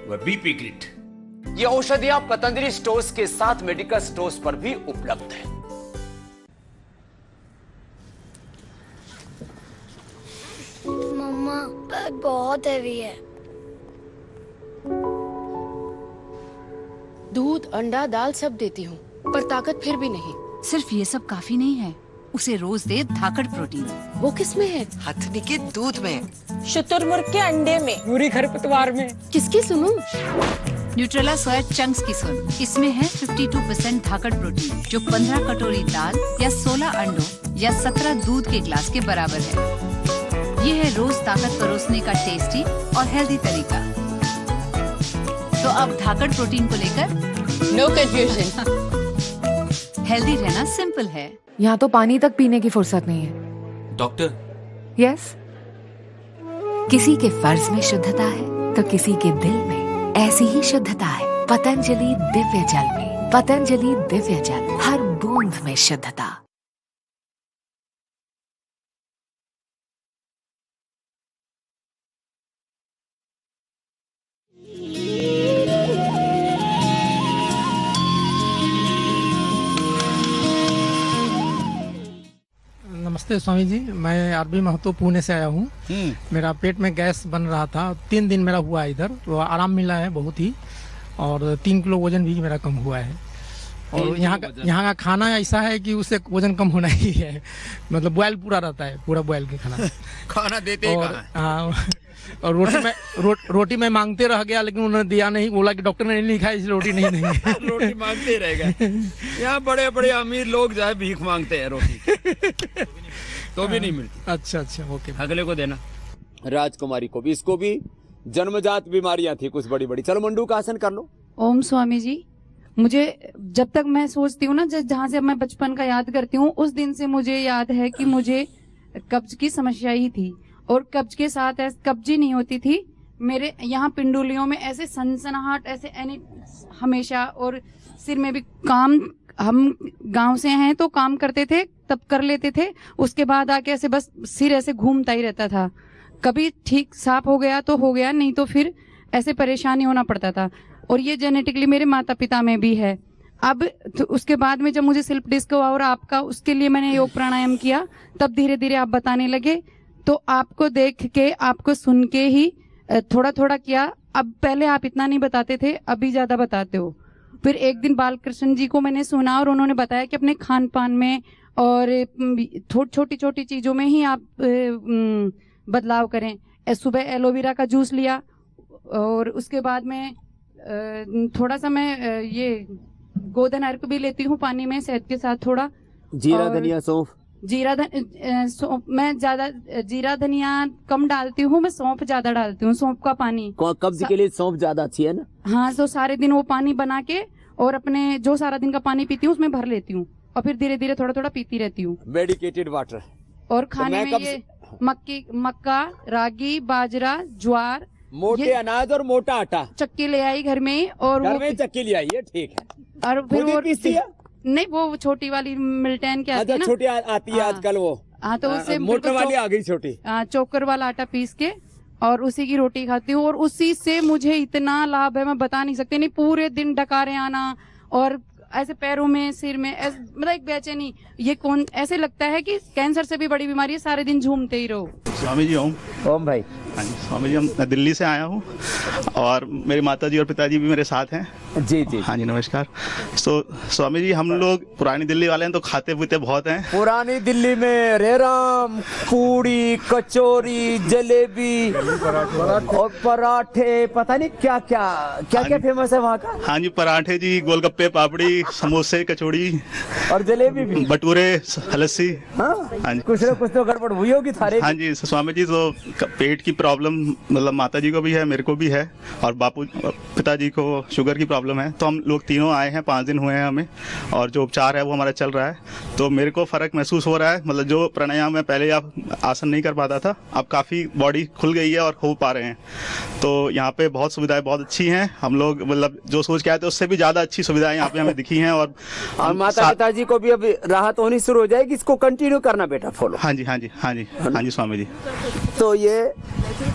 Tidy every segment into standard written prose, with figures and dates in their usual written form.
व BP kit. ये औषधियां Patanjali stores के साथ मेडिकल स्टोर्स पर भी उपलब्ध है। मम्मा, बैग बहुत हैवी है। दूध, अंडा, दाल सब देती हूँ, पर ताकत फिर भी नहीं। सिर्फ ये सब काफी नहीं है, उसे रोज दे धाकड़ प्रोटीन। वो किस में है? हथनी के दूध में, शुतुरमुर्ग के अंडे में, पूरी खरपतवार में। किसकी सुनूं? न्यूट्रेला सोया चंक्स की सुन। इसमें है 52% धाकड़ प्रोटीन, जो 15 कटोरी दाल या 16 अंडों या 17 दूध के ग्लास के बराबर है। ये है रोज ताकत परोसने का टेस्टी और हेल्दी तरीका। तो अब धाकड़ प्रोटीन को लेकर नो कंफ्यूजन। हेल्दी रहना सिंपल है। यहाँ तो पानी तक पीने की फुर्सत नहीं है। डॉक्टर, यस, किसी के फर्ज में शुद्धता है तो किसी के दिल में ऐसी ही शुद्धता है। पतंजलि दिव्य जल में। पतंजलि दिव्य जल, हर बूंद में शुद्धता। नमस्ते स्वामी जी, मैं आरबी महतो पुणे से आया हूँ। मेरा पेट में गैस बन रहा था, 3 दिन मेरा हुआ है इधर, तो आराम मिला है बहुत ही, और 3 किलो वजन भी मेरा कम हुआ है। और यहाँ का खाना ऐसा है कि उससे वजन कम होना ही है, मतलब बॉयल पूरा रहता है, पूरा बॉयल के खाना खाना देते और हाँ, और रोटी मैं मांगते रह गया, लेकिन उन्होंने दिया नहीं, बोला कि डॉक्टर ने नहीं लिखा है इसलिए रोटी नहीं देंगे। रोटी मांगते रहेगा। यहाँ बड़े बड़े अमीर लोग जो है भीख मांगते हैं रोटी तो भी नहीं मिलती। अच्छा, ओके। अगले को देना। राजकुमारी को भी, इसको भी जन्मजात बीमारियां थी कुछ बड़ी बड़ी। चलो मंडू का आसन कर लो। ओम स्वामी जी, मुझे जब तक मैं सोचती हूँ ना, जहाँ से मैं बचपन का याद करती हूँ, उस दिन से मुझे याद है कि मुझे कब्ज की समस्या ही थी, और कब्ज के साथ कब्ज ही नहीं होती थी, मेरे यहाँ पिंडुलियों में ऐसे सनसनाहट ऐसे हमेशा, और सिर में भी काम, हम गांव से हैं तो काम करते थे तब कर लेते थे, उसके बाद आके ऐसे बस सिर ऐसे घूमता ही रहता था। कभी ठीक साफ हो गया तो हो गया, नहीं तो फिर ऐसे परेशानी होना पड़ता था। और ये जेनेटिकली मेरे माता पिता में भी है। अब तो उसके बाद में जब मुझे सेल्फ डिस्क हुआ और आपका, उसके लिए मैंने योग प्राणायाम किया, तब धीरे धीरे आप बताने लगे, तो आपको देख के, आपको सुन के ही थोड़ा थोड़ा किया। अब पहले आप इतना नहीं बताते थे, अभी ज्यादा बताते हो। फिर एक दिन बालकृष्ण जी को मैंने सुना और उन्होंने बताया कि अपने खान पान में और छोटी छोटी चीजों में ही आप बदलाव करें। सुबह एलोवेरा का जूस लिया, और उसके बाद में थोड़ा सा मैं ये गोधन अर्क भी लेती हूँ पानी में शहद के साथ थोड़ा। जीरा धनिया सौंफ। मैं ज्यादा जीरा धनिया कम डालती हूँ, मैं सौंफ ज्यादा डालती हूँ। सौंफ का पानी कब्ज के लिए सौंफ ज्यादा अच्छी है ना। हाँ, तो सारे दिन वो पानी बना के और अपने जो सारा दिन का पानी पीती हूँ उसमें भर लेती हूँ, और फिर धीरे धीरे थोड़ा थोड़ा पीती रहती हूँ। Medicated water. और खाने में ये मक्का, रागी, बाजरा, ज्वार, मोटे अनाज और मोटा आटा। चक्की ले आई घर में, और घर में चक्की ले आई है, ठीक है। और फिर वो नहीं, वो छोटी वाली मिल्टन की आती है ना, छोटी आती है आजकल वो। हाँ, तो उससे मोटर वाली आ गई छोटी। चोकर वाला आटा पीस के और उसी की रोटी खाती हूँ, और उसी से मुझे इतना लाभ है मैं बता नहीं सकती। नहीं, पूरे दिन डकारे आना और ऐसे पैरों में, सिर में, मतलब एक बेचैनी, ये कौन, ऐसे लगता है कि कैंसर से भी बड़ी बीमारी है, सारे दिन झूमते ही रहो। स्वामी जी ओम भाई। हाँ जी स्वामी जी, मैं दिल्ली से आया हूँ और मेरी माता जी और पिताजी भी मेरे साथ हैं। जी जी। हाँ जी, नमस्कार। स्वामी जी, हम लोग पुरानी दिल्ली वाले हैं तो खाते पीते बहुत हैं। पुरानी दिल्ली में रेराम, पूड़ी, कचौरी, जलेबी और पराठे, पता नहीं क्या क्या फेमस है वहाँ का। हाँ जी, पराठे जी, गोलगप्पे, पापड़ी, समोसे, कचौड़ी और जलेबी भी, भटूरे, लस्सी। हाँ जी, कुछ तो गड़बड़ हुई होगी थारे। हाँ जी स्वामी जी, तो पेट की प्रॉब्लम मतलब माता जी को भी है, मेरे को भी है, और पिताजी को शुगर की प्रॉब्लम है, तो हम लोग तीनों आए हैं, 5 दिन हुए हैं हमें, और जो उपचार है वो हमारा चल रहा है। तो मेरे को फ़र्क महसूस हो रहा है, मतलब जो प्राणायाम में पहले आप आसन नहीं कर पाता था, अब काफ़ी बॉडी खुल गई है और हो पा रहे हैं। तो यहाँ पे बहुत सुविधाएं बहुत अच्छी हैं, हम लोग मतलब जो सोच के आए थे उससे भी ज़्यादा अच्छी सुविधाएं यहाँ पे हमें दिखी हैं। और माता पिताजी को भी अभी राहत होनी शुरू हो जाएगी, इसको कंटिन्यू करना बेटा, फॉलो। हाँ जी, हाँ जी, हाँ जी, हाँ जी स्वामी जी। तो ये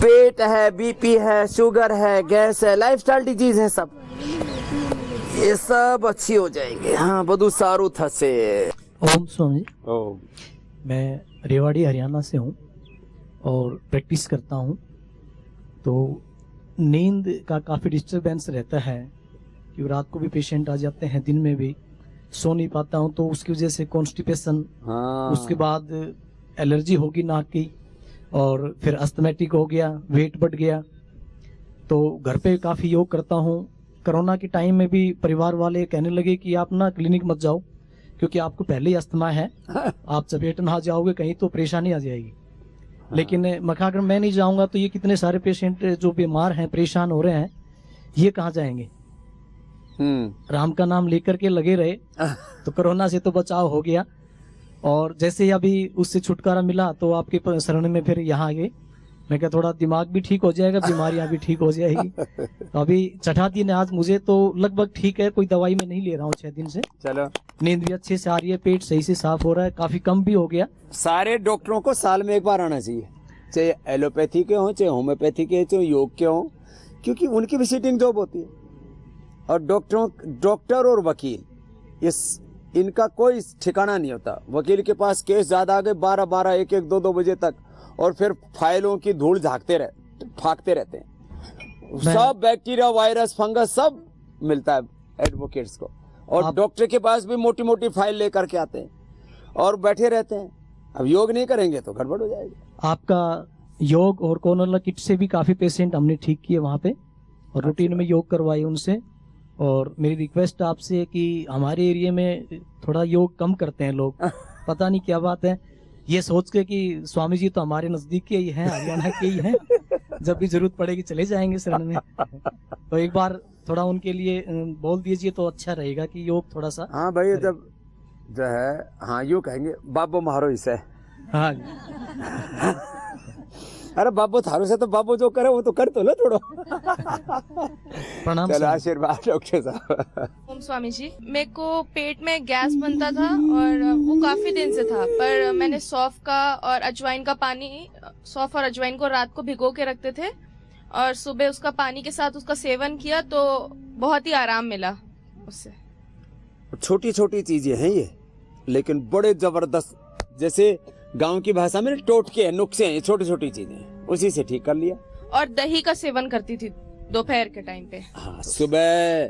पेट है, बीपी है, शुगर है, गैस है, लाइफस्टाइल डिजीज है, सब ये सब अच्छी हो जाएंगे। हाँ बधु सारू थसे। ओम स्वामी। ओम। मैं रेवाड़ी हरियाणा से हूँ और प्रैक्टिस करता हूँ। तो नींद का काफ़ी डिस्टरबेंस रहता है कि रात को भी पेशेंट आ जाते हैं, दिन में भी सो नहीं पाता हूँ, तो उसकी वजह से कॉन्स्टिपेशन, उसके बाद एलर्जी होगी नाक की, और फिर अस्थमेटिक हो गया, वेट बढ़ गया। तो घर पे काफ़ी योग करता हूँ। कोरोना के टाइम में भी परिवार वाले कहने लगे कि आप ना क्लिनिक मत जाओ, क्योंकि आपको पहले ही अस्थमा है, आप चपेट ना जाओगे कहीं तो परेशानी आ जाएगी। लेकिन अगर मैं नहीं जाऊंगा तो ये कितने सारे पेशेंट जो बीमार हैं, परेशान हो रहे हैं, ये कहाँ जाएंगे। राम का नाम लेकर के लगे रहे तो कोरोना से तो बचाव हो गया। और जैसे ही अभी उससे छुटकारा मिला तो आपके शरण में फिर यहाँ आ गए। मैं क्या थोड़ा दिमाग भी ठीक हो जाएगा, बीमारियां भी ठीक हो जाएगी। तो अभी छठा दिन है आज, मुझे तो लगभग ठीक है, कोई दवाई में नहीं ले रहा हूँ 6 दिन से। चलो, नींद भी अच्छे से आ रही है, पेट सही से साफ हो रहा है, काफी कम भी हो गया। सारे डॉक्टरों को साल में एक बार आना चाहिए, चाहे एलोपैथी के हों, चाहे होम्योपैथी के, चाहे योग के हों, क्योंकि उनकी भी सिटिंग जॉब होती है। और डॉक्टर और वकील, इनका कोई ठिकाना नहीं होता। वकील के पास केस ज्यादा आ गए 12-12, 1-1, 2-2 बजे तक, और फिर फाइलों की धूल फाकते रहते हैं। सब बैक्टीरिया, वायरस, फंगस सब मिलता है एडवोकेट्स को। और डॉक्टर के पास भी मोटी मोटी फाइल लेकर के आते हैं और बैठे रहते हैं। अब योग नहीं करेंगे तो गड़बड़ हो जाएगी। आपका योग और कोरोना किट से भी काफी पेशेंट हमने ठीक किए वहाँ पे, और रूटीन में योग करवाए उनसे। और मेरी रिक्वेस्ट आपसे है कि हमारे एरिया में थोड़ा योग कम करते हैं लोग, पता नहीं क्या बात है। ये सोच के कि स्वामी जी तो हमारे नजदीक के ही हैं, हरियाणा के ही हैं, जब भी जरूरत पड़ेगी चले जाएंगे शरण में। तो एक बार थोड़ा उनके लिए बोल दीजिए तो अच्छा रहेगा कि योग थोड़ा सा। हाँ भाई, जब जो है, हाँ यूँ कहेंगे, बाबू मारो इसे। हाँ अरे बाबू थारू से तो बाबू जो करे वो तो कर तो लो थोड़ा। प्रणाम। चलो, आशीर्वाद डॉक्टर साहब। ओम स्वामी जी, मेरे को पेट में गैस बनता था और वो काफी दिन से था, पर मैंने सौंफ का और अजवाइन का पानी, सौंफ और अजवाइन को रात को भिगो के रखते थे और सुबह उसका पानी के साथ उसका सेवन किया तो बहुत ही आराम मिला उससे। छोटी छोटी चीजें हैं ये, लेकिन बड़े जबरदस्त, जैसे गांव की भाषा में टोटके हैं, नुस्खे हैं, छोटी छोटी चीजें, उसी से ठीक कर लिया। और दही का सेवन करती थी दोपहर के टाइम पे। हाँ, सुबह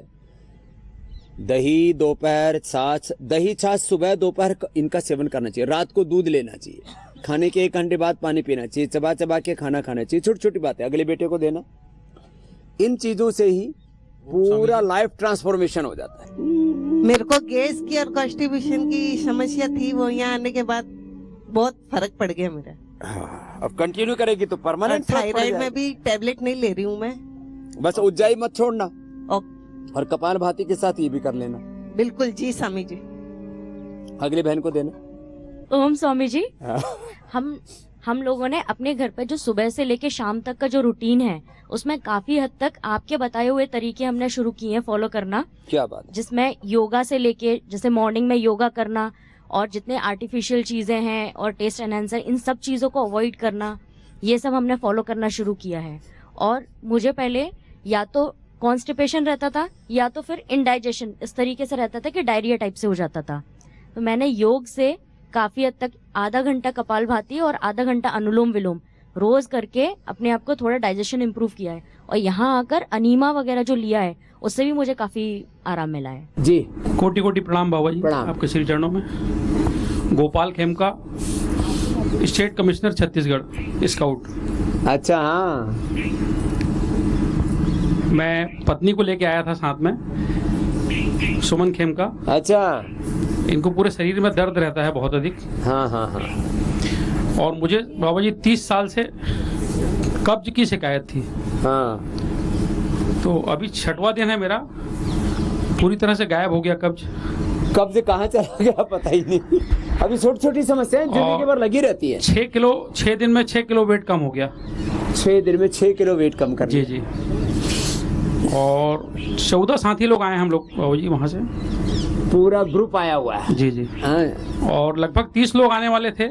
दही, दोपहर छाछ, दही छाछ सुबह दोपहर इनका सेवन करना चाहिए। रात को दूध लेना चाहिए, खाने के 1 घंटे बाद पानी पीना चाहिए, चबा चबा के खाना खाना चाहिए। छोटी छोटी बातें अगले बेटे को देना, इन चीजों से ही पूरा लाइफ ट्रांसफॉर्मेशन हो जाता है। मेरे को गैस की और कॉन्स्टिपेशन की समस्या थी, वो यहाँ आने के बाद बहुत फर्क पड़ गया मेरा। अब कंटिन्यू करेगी तो परमानेंट। थायराइड में भी टैबलेट नहीं ले रही हूँ मैं। बस उज्जाई मत छोड़ना, और कपालभाति के साथ ये भी कर लेना। बिल्कुल जी स्वामी जी। अगली बहन को देना। ओम स्वामी जी। हम लोगों ने अपने घर पर जो सुबह से लेके शाम तक का जो रूटीन है, उसमें काफी हद तक आपके बताए हुए तरीके हमने शुरू किए हैं फॉलो करना। क्या बात। जिसमें योगा से लेके, जैसे मॉर्निंग में योगा करना, और जितने आर्टिफिशियल चीजें हैं और टेस्ट एनहांसर, इन सब चीजों को अवॉइड करना, ये सब हमने फॉलो करना शुरू किया है। और मुझे पहले या तो कॉन्स्टिपेशन रहता था या तो फिर इंडाइजेशन, इस तरीके से रहता था कि डायरिया टाइप से हो जाता था। तो मैंने योग से काफी हद तक आधा घंटा कपालभाति और आधा घंटा अनुलोम विलोम रोज करके अपने आप को थोड़ा डाइजेशन इंप्रूव किया है। और यहाँ आकर अनीमा वगैरह जो लिया है, उससे भी मुझे काफी आराम मिला है जी। कोटि कोटि प्रणाम बाबा जी, आपके श्री चरणों में। Gopal Khemka, state commissioner Chhattisgarh, scout. अच्छा, हाँ। मैं पत्नी को लेके आया था साथ में, सुमन खेमका। अच्छा। इनको पूरे शरीर में दर्द रहता है बहुत अधिक। हाँ हाँ हाँ। और मुझे बाबा जी 30 साल से कब्ज की शिकायत थी। हाँ। तो अभी 6वां दिन है मेरा, पूरी तरह से गायब हो गया कब्ज। कब्ज कहाँ चला गया पता ही नहीं। अभी छोटी छोटी समस्याएं जिंदगी भर लगी रहती है। 6 दिन में 6 किलो वेट कम हो गया। 6 दिन में 6 किलो वेट कम कर जी जी। और 14 साथी लोग आए हम लोग जी वहाँ से, पूरा ग्रुप आया हुआ है। जी जी। और लगभग 30 लोग आने वाले थे,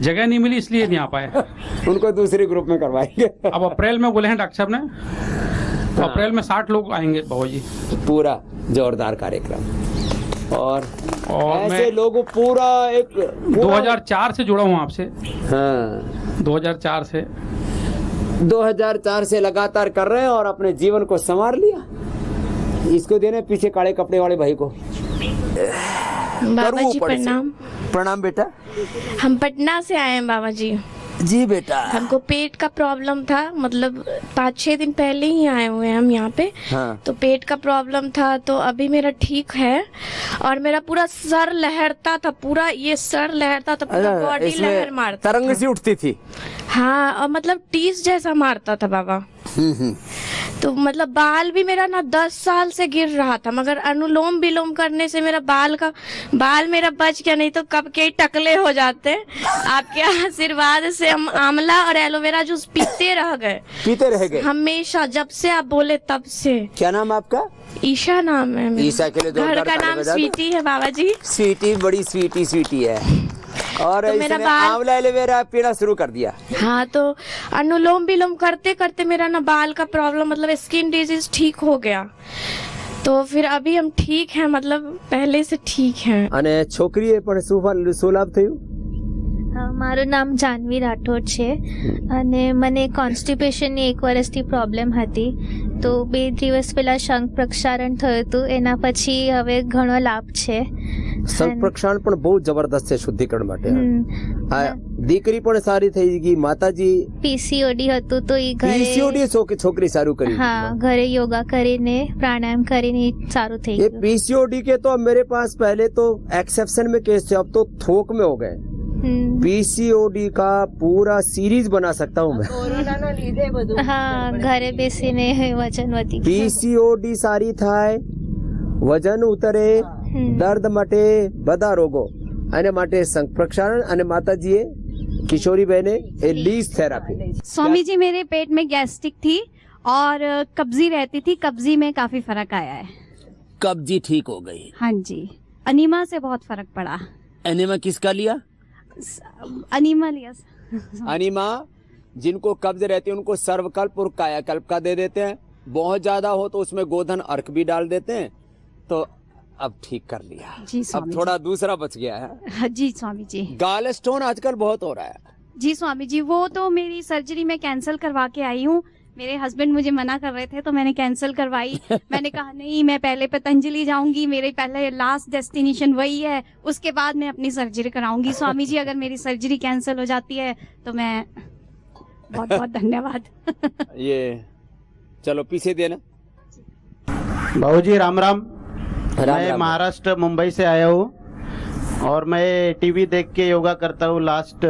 जगह नहीं मिली इसलिए नहीं आ पाए। उनको दूसरे ग्रुप में करवाएंगे। अब अप्रैल में बोले हैं डॉक्टर साहब ने, अप्रैल में 60 लोग आएंगे बाबू जी। पूरा जोरदार कार्यक्रम। और ऐसे लोगों पूरा एक 2004 से जुड़ा हूँ आपसे। हाँ 2004 से लगातार कर रहे हैं और अपने जीवन को संवार लिया। इसको देने पीछे काले कपड़े वाले भाई को। बाबा जी प्रणाम। प्रणाम बेटा। हम पटना से आए हैं बाबा जी। जी बेटा। हमको पेट का प्रॉब्लम था, मतलब 5-6 दिन पहले ही आए हुए हैं हम यहाँ पे। हाँ। तो पेट का प्रॉब्लम था, तो अभी मेरा ठीक है। और मेरा पूरा सर लहरता था, पूरा ये सर लहरता था, पूरा बॉडी लहर मारता, तरंग सी उठती थी। हाँ, और मतलब टीस जैसा मारता था बाबा। तो मतलब बाल भी मेरा ना 10 साल से गिर रहा था, मगर अनुलोम विलोम करने से मेरा बाल मेरा बच गया, नहीं तो कब के ही टकले हो जाते। आपके आशीर्वाद से हम आंवला और एलोवेरा जूस पीते रह गए हमेशा, जब से आप बोले तब से। क्या नाम आपका? ईशा नाम है मेरा। ईशा के लिए घर का नाम स्वीटी है बाबा जी। स्वीटी बड़ी स्वीटी है। और तो मेरा आंवला एलोवेरा पीना शुरू कर दिया। हाँ, तो अनुलोम विलोम करते करते मेरा ना बाल का प्रॉब्लम, मतलब स्किन डिजीज ठीक हो गया। तो फिर अभी हम ठीक हैं, मतलब पहले से ठीक हैं। અને છોકરીએ પણ શું લાભ થયું? મારું નામ જાનવી રાઠોડ છે અને મને કોન્સ્ટિપેશનની 1 વર્ષથી પ્રોબ્લેમ હતી, તો 2 દિવસ પહેલા શંખ પ્રક્ષારણ થયું હતું, એના પછી હવે ઘણો લાભ છે। શંખ પ્રક્ષારણ પણ બહુ જબરદસ્ત છે શુદ્ધિકરણ માટે। દીકરી પણ સારી થઈ ગઈ। માતાજી પીસીઓડી હતું તો ઈ ઘરે પીસીઓડી છોકરી સારું કરી। हाँ, घरे योगा કરીને प्राणायाम કરીને સારું થઈ ये ગયું। पीसीओडी के तो मेरे पास पहले तो एक्सेप्शन में केस थे, अब तो थोक में हो गए। पीसीओडी का पूरा सीरीज बना सकता हूँ मैं। हाँ, घरे બેસીને વજન વધી ગયું। पीसीओडी सारी થાય, વજન ઉતરે, દર્દ મટે, બધા રોગો આને માટે શંખ પ્રક્ષારણ અને માતાજીએ કિશોરી બહેને એ લીઝ થેરાપી। स्वामी जी, मेरे पेट में गैस्ट्रिक थी और कब्जी रहती थी, कब्जी में काफी फर्क आया है। कब्जी ठीक हो गई? हाँ जी। अनीमा से बहुत फर्क पड़ा। अनीमा किसका लिया? अनीमा लिया। अनीमा जिनको कब्ज रहती है उनको सर्वकल्प और कायाकल्प का दे देते हैं। बहुत ज्यादा हो तो उसमें गोधन अर्क भी डाल देते हैं। तो अब ठीक कर लिया जी। अब थोड़ा दूसरा बच गया है। जी स्वामी जी। गाल स्टोन आजकल बहुत हो रहा है। जी स्वामी जी, वो तो मेरी सर्जरी में कैंसिल करवा के आई हूँ। मेरे हस्बैंड मुझे मना कर रहे थे तो मैंने कैंसिल करवाई। मैंने कहा नहीं, मैं पहले पतंजलि जाऊंगी, मेरे पहले लास्ट डेस्टिनेशन वही है, उसके बाद मैं अपनी सर्जरी कराऊंगी। स्वामी जी, अगर मेरी सर्जरी कैंसिल हो जाती है तो मैं बहुत बहुत धन्यवाद। ये चलो पीछे देना। बाबू जी राम राम। मैं महाराष्ट्र मुंबई से आया हूँ और मैं टीवी देख के योगा करता हूँ लास्ट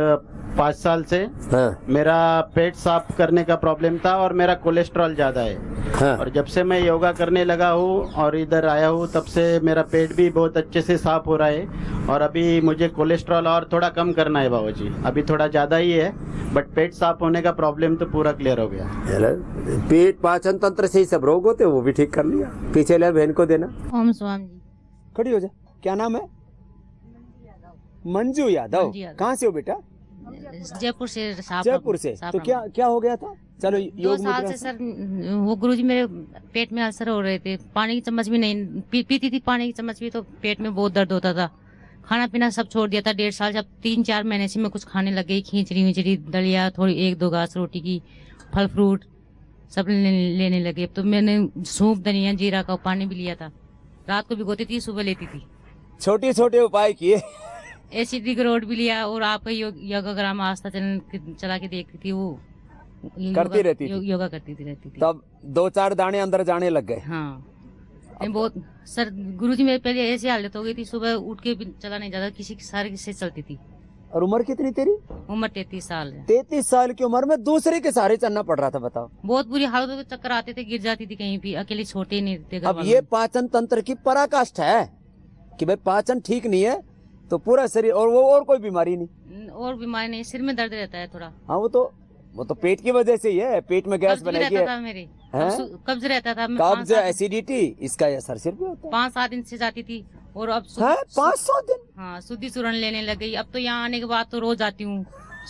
5 साल से। हाँ। मेरा पेट साफ करने का प्रॉब्लम था और मेरा कोलेस्ट्रॉल ज्यादा है। हाँ। और जब से मैं योगा करने लगा हूँ और इधर आया हूँ तब से मेरा पेट भी बहुत अच्छे से साफ हो रहा है। और अभी मुझे कोलेस्ट्रॉल और थोड़ा कम करना है बाबू जी, अभी थोड़ा ज्यादा ही है, बट पेट साफ होने का प्रॉब्लम तो पूरा क्लियर हो गया। पेट पाचन तंत्र से ही सब रोग होते वो भी ठीक कर लिया। पीछे ले बहन को देना। ओम स्वामी जी। खड़ी हो जा। क्या नाम है? मंजू यादव। कहाँ से हो बेटा? जयपुर से। जयपुर से। तो क्या हो गया था? चलो 2 साल से सर, वो गुरुजी मेरे पेट में अल्सर हो रहे थे, पानी की चम्मच भी नहीं पीती थी, पानी की चम्मच भी, तो पेट में बहुत दर्द होता था। खाना पीना सब छोड़ दिया था 1.5 साल। जब 3-4 महीने से मैं कुछ खाने लग गई, खिचड़ी दलिया, थोड़ी 1-2 घास रोटी की, फल फ्रूट सब लेने लगे। तो मैंने सूप, धनिया, जीरा का पानी भी लिया था, रात को भिगोती थी, सुबह लेती थी। छोटे छोटे उपाय किए। एसिडिक रोड भी लिया और आपका योगाग्राम आस्था चैनल चला के देखती थी, वो करती रहती थी, योगा करती थी। तब 2-4 दाने अंदर जाने लग गए। हाँ, बहुत सर गुरुजी मेरे पहले ऐसी हालत हो गई थी, सुबह उठ के भी चला नहीं जाता, किसी की सारी से चलती थी। और उम्र कितनी तेरी? उम्र 33 साल है। 33 साल की उम्र में दूसरे के सहारे चलना पड़ रहा था, बताओ। बहुत बुरी हालत में चक्कर आते थे, गिर जाती थी कहीं भी, अकेले छोटे नहीं थे। अब ये पाचन तंत्र की पराकाष्ठा है कि भाई पाचन ठीक नहीं है तो पूरा शरीर, और वो और कोई बीमारी नहीं, और बीमारी नहीं, सिर में दर्द रहता है थोड़ा। हाँ वो तो पेट की वजह से ही है, पेट में गैस बनेगी। कब्ज रहता था, कब्ज, एसिडिटी, इसका असर सिर पे होता है। 5-7 दिन से जाती थी और अब 5-7 दिन, हाँ, शुद्धि चूर्ण लेने लग गई। अब तो यहाँ आने के बाद तो रोज आती हूँ।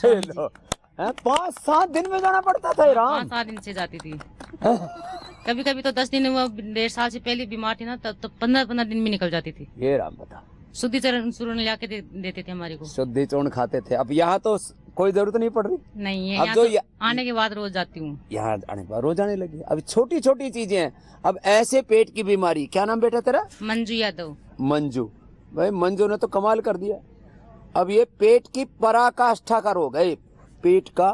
5-7 दिन में जाना पड़ता था? 5-7 दिन से जाती थी। कभी कभी तो 10 दिन, 1.5 साल से पहले बीमार थी ना, तब 15-15 दिन में निकल जाती थी। ये राम बता, शुद्धि चूर्ण ला के देते थे हमारे को। शुद्धि चूर्ण खाते थे। अब यहाँ तो कोई जरूरत नहीं पड़ रही। नहीं है, अब जो तो आने के बाद रोज जाती हूँ। यहाँ आने के बाद रोज आने लगी। अब छोटी छोटी चीजें हैं। अब ऐसे पेट की बीमारी, क्या नाम बेटा तेरा? मंजू यादव। मंजू, भाई मंजू ने तो कमाल कर दिया। अब ये पेट की पराकाष्ठा का रोग है, पेट का,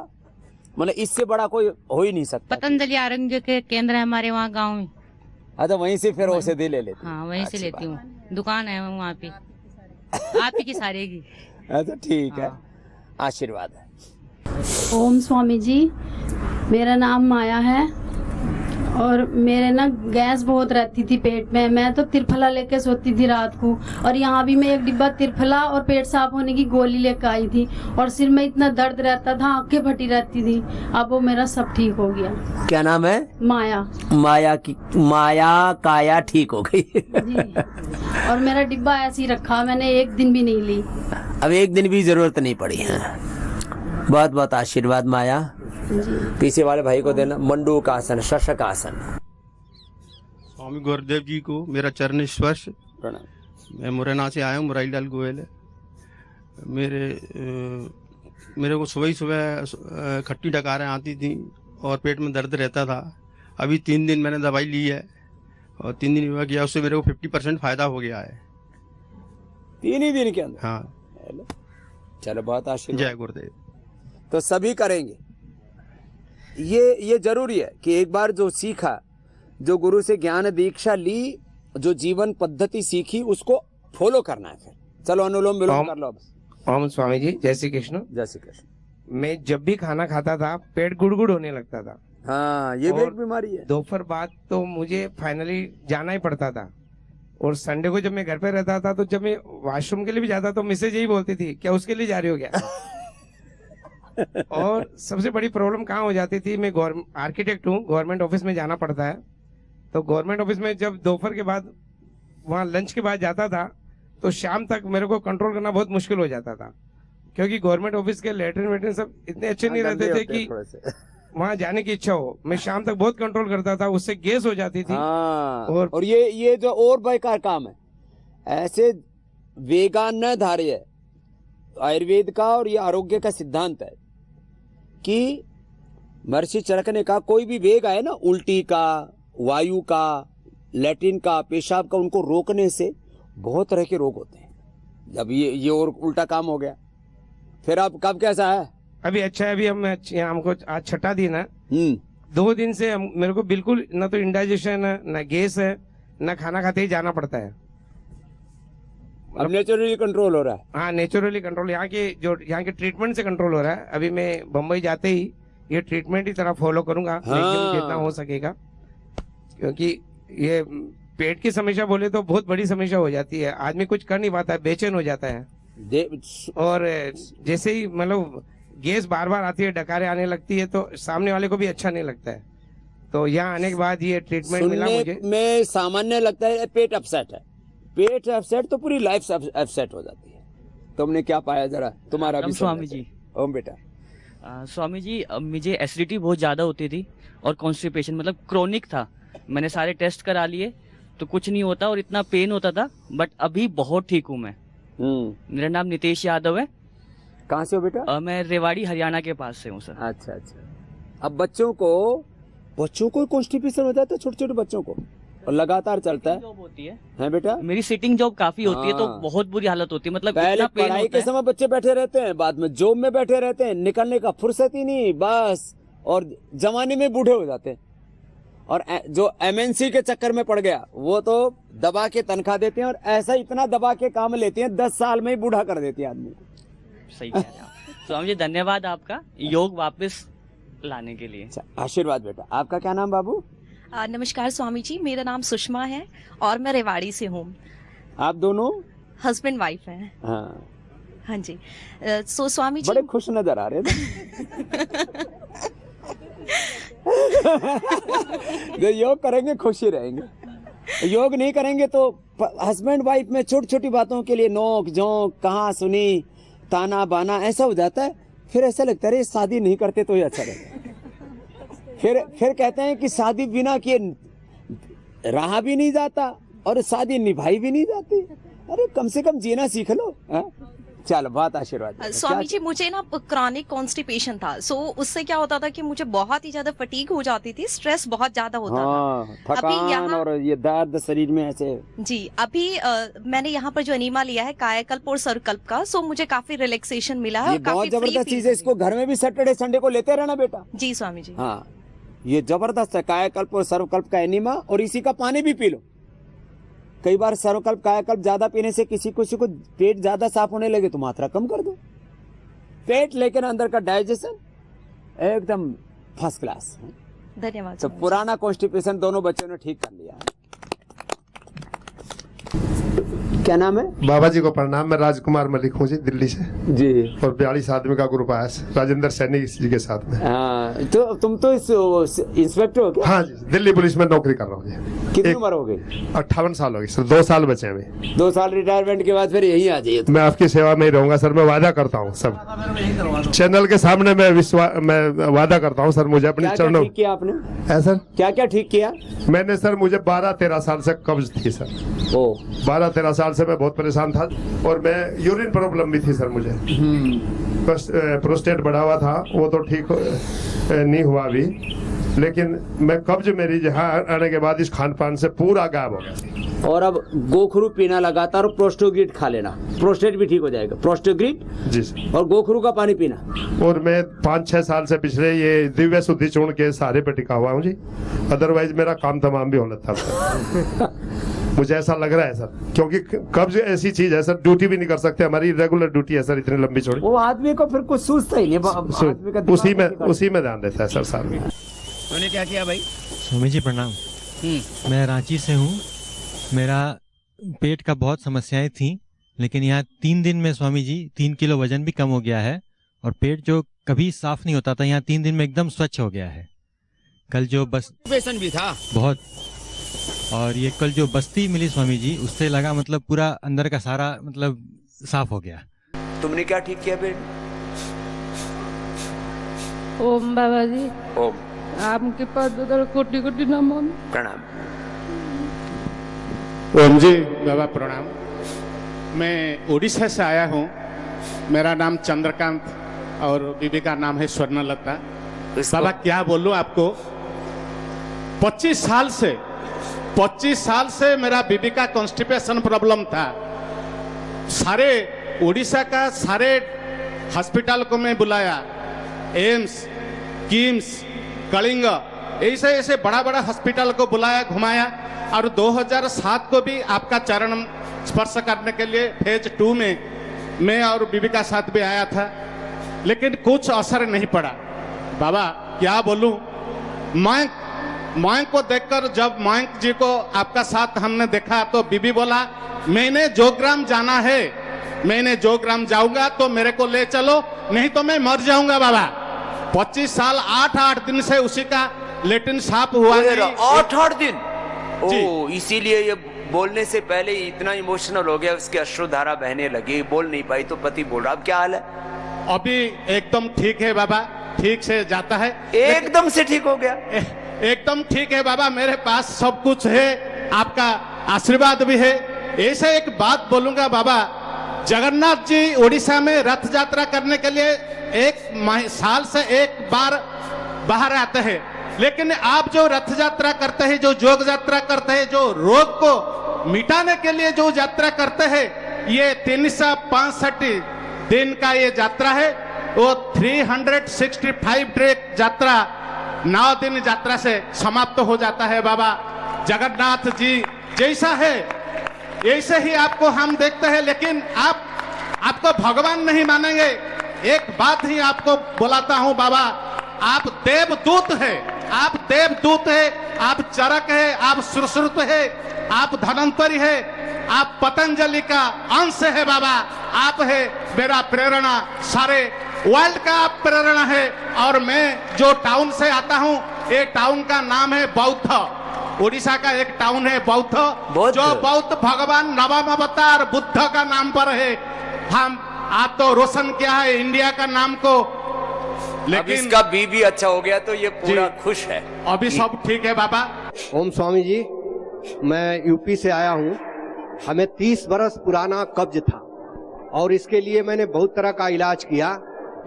मतलब इससे बड़ा कोई हो ही नहीं सकता। पतंजलि आरोग्य के केंद्र है हमारे वहाँ गाँव में। अच्छा, वहीं से फिर औषधि ले लेते? हाँ, वहीं से लेती हूँ, दुकान है वहाँ पे आप ही की सारे की। अच्छा ठीक है, आशीर्वाद है। ओम स्वामी जी, मेरा नाम माया है और मेरे ना गैस बहुत रहती थी पेट में। मैं तो त्रिफला लेके सोती थी रात को, और यहाँ भी मैं एक डिब्बा त्रिफला और पेट साफ होने की गोली लेकर आई थी, और सिर में इतना दर्द रहता था, आंखें फटी रहती थी। अब वो मेरा सब ठीक हो गया। क्या नाम है? माया। माया काया ठीक हो गई। जी, और मेरा डिब्बा ऐसे ही रखा, मैंने एक दिन भी नहीं ली। अब एक दिन भी जरूरत नहीं पड़ी है। बहुत बहुत आशीर्वाद माया। पीछे वाले भाई को देना मंडूक आसन, शशक आसन। स्वामी गुरुदेव जी को मेरा चरण स्पर्श प्रणाम। मैं मुरैना से आया हूँ, मुरारी लाल गोयल है। मेरे को सुबह ही सुबह खट्टी डकारें आती थी और पेट में दर्द रहता था। अभी 3 दिन मैंने दवाई ली है और 3 दिन योगा किया, उससे मेरे को 50% फायदा हो गया है 3 ही दिन के अंदर। हाँ, चलो बहुत आशीर्वाद। जय गुरुदेव। तो सभी करेंगे। ये जरूरी है कि एक बार जो सीखा, जो गुरु से ज्ञान दीक्षा ली, जो जीवन पद्धति सीखी, उसको फॉलो करना है। फिर चलो अनुलोम विलोम कर लो। ओम स्वामी जी, जय श्री कृष्ण। जय श्री कृष्ण। मैं जब भी खाना खाता था पेट गुड़गुड़ होने लगता था। हाँ, ये भी एक बीमारी है। दोपहर बाद तो मुझे फाइनली जाना ही पड़ता था। और संडे को जब मैं घर पे रहता था तो जब मैं वॉशरूम के लिए भी जाता तो मिसेज यही बोलती थी, क्या उसके लिए जा रही हो क्या? और सबसे बड़ी प्रॉब्लम कहाँ हो जाती थी, मैं आर्किटेक्ट हूँ, गवर्नमेंट ऑफिस में जाना पड़ता है। तो गवर्नमेंट ऑफिस में जब दोपहर के बाद वहाँ लंच के बाद जाता था तो शाम तक मेरे को कंट्रोल करना बहुत मुश्किल हो जाता था, क्योंकि गवर्नमेंट ऑफिस के लेटरिन वेटरिन सब इतने अच्छे नहीं रहते थे कि वहाँ जाने की इच्छा हो। मैं शाम तक बहुत कंट्रोल करता था, उससे गैस हो जाती थी। और ये जो और बेकार काम है, ऐसे वेगान न धार्य आयुर्वेद का और ये आरोग्य का सिद्धांत है कि महर्षि चरक ने कहा कोई भी वेग आए ना, उल्टी का, वायु का, लैट्रिन का, पेशाब का, उनको रोकने से बहुत तरह के रोग होते हैं। जब ये और उल्टा काम हो गया, फिर अब कब कैसा है? अभी अच्छा है। अभी हमको आज 6ठा दिन है। 2 दिन से मेरे को बिल्कुल न तो इंडाइजेशन है, न गैस है, न खाना खाते ही जाना पड़ता है। अब नेचुरली कंट्रोल हो रहा है। हाँ, नेचुरली कंट्रोल, यहाँ के ट्रीटमेंट से कंट्रोल हो रहा है। अभी मैं बम्बई जाते ही ये ट्रीटमेंट ही तरह फॉलो करूंगा। हाँ। जितना हो सकेगा, क्योंकि ये पेट की समस्या बोले तो बहुत बड़ी समस्या हो जाती है। आदमी कुछ कर नहीं पाता है, बेचैन हो जाता है। और जैसे ही मतलब गैस बार बार आती है, डकारें आने लगती है, तो सामने वाले को भी अच्छा नहीं लगता है। तो यहाँ आने के बाद ये ट्रीटमेंट मिला मुझे। मैं सामान्य लगता है पेट अपसेट है। पेट अपसेट तो पूरी लाइफ अपसेट हो जाती है। तुमने क्या पाया, जरा तुम्हारा भी? स्वामी जी। ओम बेटा। स्वामी जी, मुझे एसिडिटी बहुत ज़्यादा होती थी और कॉन्स्टिपेशन, मतलब क्रोनिक था। मैंने सारे टेस्ट करा लिए तो कुछ नहीं होता और इतना पेन होता था, बट अभी बहुत ठीक हूँ मैं। मेरा नाम नितेश यादव है। कहाँ से हो बेटा? मैं रेवाड़ी हरियाणा के पास से हूँ सर। अच्छा अच्छा। अब बच्चों को कॉन्स्टिपेशन हो जाता है, छोटे छोटे बच्चों को, और लगातार चलता है। जॉब होती है बेटा? मेरी सिटिंग जॉब काफी होती है, तो बहुत बुरी हालत होती है। मतलब पहले पढ़ाई के समय बच्चे बैठे रहते हैं, बाद में जॉब में बैठे रहते हैं, निकलने का फुर्सत ही नहीं बस, और जमाने में बूढ़े हो जाते हैं। और जो एमएनसी के चक्कर में पड़ गया, वो तो दबा के तनख्वाह देते हैं, और ऐसा इतना दबा के काम लेते हैं, 10 साल में ही बूढ़ा कर देते हैं आदमी को। सही कह रहे हैं आप। स्वामी जी धन्यवाद आपका योग वापस लाने के लिए। आशीर्वाद बेटा। आपका क्या नाम बाबू? नमस्कार स्वामी जी, मेरा नाम सुषमा है और मैं रेवाड़ी से हूँ। आप दोनों हस्बैंड वाइफ हैं? हाँ हाँ जी। सो स्वामी जी बड़े खुश नजर आ रहे थे। जो योग करेंगे खुश ही रहेंगे, योग नहीं करेंगे तो हस्बैंड वाइफ में छोटी छोटी बातों के लिए नोक झोंक, कहाँ सुनी, ताना बाना ऐसा हो जाता है। फिर ऐसा लगता है शादी नहीं करते तो ही अच्छा रहता। फिर कहते हैं कि शादी बिना किए रहा भी नहीं जाता और शादी निभाई भी नहीं जाती। अरे कम से कम जीना सीख लो। चलो बहुत आशीर्वाद। स्वामी जी मुझे ना क्रॉनिक कॉन्स्टिपेशन था, सो उससे क्या होता था कि मुझे बहुत ही ज्यादा फटीग हो जाती थी, स्ट्रेस बहुत ज्यादा होता था। थकान और ये दर्द शरीर में ऐसे। जी अभी मैंने यहाँ पर जो एनीमा लिया है कायाकल्प और सर्वकल्प का, सो मुझे काफी रिलैक्सेशन मिला है। ये बहुत जबरदस्त चीज है, इसको घर में भी सैटरडे संडे को लेते रहना बेटा। जी स्वामी जी। हाँ ये जबरदस्त है, कायाकल्प और सर्वकल्प का एनीमा, और इसी का पानी भी पी लो। कई बार सर्वकल्प कायाकल्प ज्यादा पीने से किसी को पेट ज्यादा साफ होने लगे तो मात्रा कम कर दो। पेट लेकिन अंदर का डाइजेशन एकदम फर्स्ट क्लास। धन्यवाद। तो पुराना कॉन्स्टिपेशन दोनों बच्चों ने ठीक कर लिया। क्या नाम है? बाबा जी को प्रणाम। मैं राजकुमार मलिक हूँ जी, दिल्ली से जी। और 42 आदमी का ग्रुप आया राजेंद्र सैनी जी के साथ में। तो तुम तो इंस्पेक्टर हो क्या? हाँ जी, दिल्ली पुलिस में नौकरी कर रहा हूँ जी। कितनी उम्र हो गई? 58 साल हो गई सर, 2 साल बचे हैं। 2 साल रिटायरमेंट के बाद फिर यही आ जाइए। मैं आपकी सेवा में ही रहूंगा सर, मैं वादा करता हूँ सब चैनल के सामने। मैं वादा करता हूँ सर, मुझे अपने चरणों। ठीक किया आपने? है सर। क्या क्या ठीक किया? मैंने सर, मुझे 12-13 साल से कब्ज थी सर। 12-13 साल से मैं बहुत परेशान था, और मैं यूरिन प्रॉब्लम भी थी सर मुझे। प्रोस्टेट बढ़ा हुआ था, वो तो ठीक नहीं हुआ अभी, लेकिन मैं कब्ज मेरी यहाँ आने के बाद इस खान पान से पूरा गायब हो गया। और अब गोखरू पीना लगातार और प्रोस्टोग्रिट खा लेना, प्रोस्टेट भी ठीक हो जाएगा। प्रोस्टोग्रिट जी सर, और गोखरू का पानी पीना। और मैं 5-6 साल से पिछले ये दिव्य शुद्धि चूर्ण के सहारे पे टिका हुआ हूँ जी, अदरवाइज मेरा काम तमाम भी होना था। मुझे ऐसा लग रहा है सर, क्योंकि कब्ज ऐसी चीज है सर, ड्यूटी भी नहीं कर सकते, हमारी रेगुलर ड्यूटी है सर, इतनी लंबी चौड़ी। वो आदमी को फिर कुछ सूझता ही नहीं, उसी में ध्यान देता है सर साहब। तूने क्या किया भाई? स्वामी जी प्रणाम। मैं रांची से हूँ। मेरा पेट का बहुत समस्याएं थी, लेकिन यहाँ 3 दिन में स्वामी जी 3 किलो वजन भी कम हो गया है, और पेट जो कभी साफ नहीं होता था यहाँ 3 दिन में एकदम स्वच्छ हो गया है। कल जो बेसन भी था बहुत, और ये कल जो बस्ती मिली स्वामी जी, उससे लगा मतलब पूरा अंदर का सारा मतलब साफ हो गया। तुमने क्या ठीक किया पेट? ओम बाबा जी। ओम। आपके पास कोटि कोटि नमन प्रणाम। ओम जी बाबा प्रणाम। मैं उड़ीसा से आया हूँ, मेरा नाम चंद्रकांत और बीबी का नाम है स्वर्णलता। बाबा क्या बोलूं आपको, 25 साल से मेरा बीबी का कॉन्स्टिपेशन प्रॉब्लम था। सारे उड़ीसा का सारे हॉस्पिटल को मैं बुलाया, एम्स, किम्स, कलिंग, ऐसे बड़ा बड़ा हॉस्पिटल को बुलाया, घुमाया, और 2007 को भी आपका चरण स्पर्श करने के लिए फेज 2 में मैं और बीबी का साथ भी आया था, लेकिन कुछ असर नहीं पड़ा। बाबा क्या बोलूं, मयंक को देखकर, जब मयंक जी को आपका साथ हमने देखा तो बीबी बोला मैंने जोग्राम जाना है, मैंने जोग्राम जाऊंगा तो मेरे को ले चलो, नहीं तो मैं मर जाऊंगा। बाबा 25 साल 8 दिन से उसी का लेटिन साफ हुआ नहीं। 8 दिन? ओ, इसीलिए ये बोलने से पहले इतना इमोशनल हो गया, उसकी अश्रुधारा बहने लगी, बोल नहीं पाई तो पति बोल रहा। अब क्या हाल है? अभी एकदम ठीक है बाबा, ठीक से जाता है। एकदम से ठीक हो गया? एकदम ठीक है बाबा, मेरे पास सब कुछ है, आपका आशीर्वाद भी है। ऐसे एक बात बोलूंगा बाबा, जगन्नाथ जी उड़ीसा में रथ यात्रा करने के लिए 1 साल से 1 बार बाहर आते हैं, लेकिन आप जो रथ यात्रा करते हैं, जो योग यात्रा करते हैं, जो रोग को मिटाने के लिए जो यात्रा करते हैं, ये 365 दिन का ये यात्रा है, वो 365 डे यात्रा 9 दिन यात्रा से समाप्त हो जाता है। बाबा जगन्नाथ जी जैसा है ऐसे ही आपको हम देखते हैं, लेकिन आप आपको भगवान नहीं मानेंगे। एक बात ही आपको बुलाता हूं बाबा, आप देवदूत है, आप देवदूत है, आप चरक है, आप सुश्रुत है, आप धनंतरी है, आप पतंजलि का अंश है बाबा। आप है मेरा प्रेरणा, सारे वर्ल्ड का आप प्रेरणा है। और मैं जो टाउन से आता हूं, ये टाउन का नाम है बौद्ध। उड़ीसा का एक टाउन है बौद्ध, जो बौद्ध भगवान नवम अवतार बुद्ध का नाम पर है। हम आप तो रोशन किया है इंडिया का नाम को, लेकिन इसका बीबी अच्छा हो गया तो ये पूरा खुश है। अभी सब ठीक है बाबा। ओम स्वामी जी, मैं यूपी से आया हूँ। हमें 30 बरस पुराना कब्ज था और इसके लिए मैंने बहुत तरह का इलाज किया,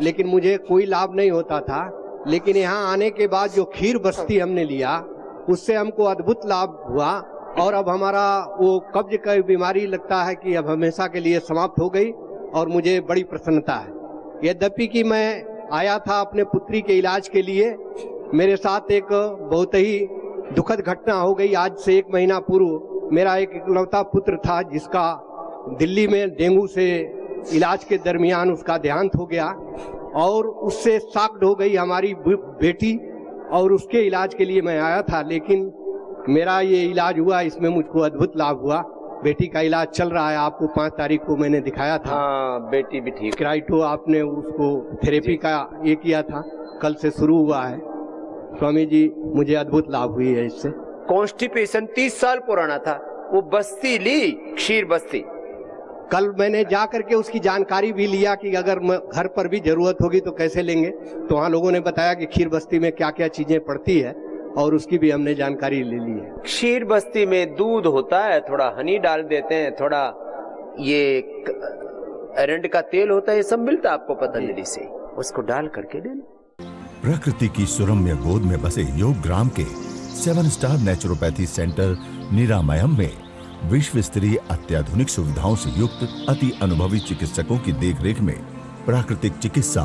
लेकिन मुझे कोई लाभ नहीं होता था। लेकिन यहाँ आने के बाद जो खीर बस्ती हमने लिया, उससे हमको अद्भुत लाभ हुआ और अब हमारा वो कब्ज का बीमारी लगता है कि अब हमेशा के लिए समाप्त हो गई और मुझे बड़ी प्रसन्नता है। यद्यपि कि मैं आया था अपने पुत्री के इलाज के लिए, मेरे साथ एक बहुत ही दुखद घटना हो गई। आज से 1 महीना पूर्व मेरा एक इकलौता पुत्र था जिसका दिल्ली में डेंगू से इलाज के दरमियान उसका देहांत हो गया और उससे शॉक्ड हो गई हमारी बेटी और उसके इलाज के लिए मैं आया था। लेकिन मेरा ये इलाज हुआ, इसमें मुझको अद्भुत लाभ हुआ। बेटी का इलाज चल रहा है, आपको 5 तारीख को मैंने दिखाया था। बेटी भी ठीक। क्राइटो आपने उसको थेरेपी का ये किया था, कल से शुरू हुआ है। स्वामी जी, मुझे अद्भुत लाभ हुई है इससे। कॉन्स्टिपेशन 30 साल पुराना था, वो बस्ती ली, क्षीर बस्ती। कल मैंने जा करके उसकी जानकारी भी लिया कि अगर घर पर भी जरूरत होगी तो कैसे लेंगे। तो वहाँ लोगों ने बताया कि खीर बस्ती में क्या क्या चीजें पड़ती है और उसकी भी हमने जानकारी ले ली है। क्षीर बस्ती में दूध होता है, थोड़ा हनी डाल देते हैं, थोड़ा ये एरंड का तेल होता है, ये सब मिलता है आपको पतंजलि से, उसको डाल करके ले लो। प्रकृति की सुरम्य गोद में बसे योग ग्राम के 7 स्टार नेचुरोपैथी सेंटर निरामयम में विश्व स्तरीय अत्याधुनिक सुविधाओं से युक्त अति अनुभवी चिकित्सकों की देखरेख में प्राकृतिक चिकित्सा,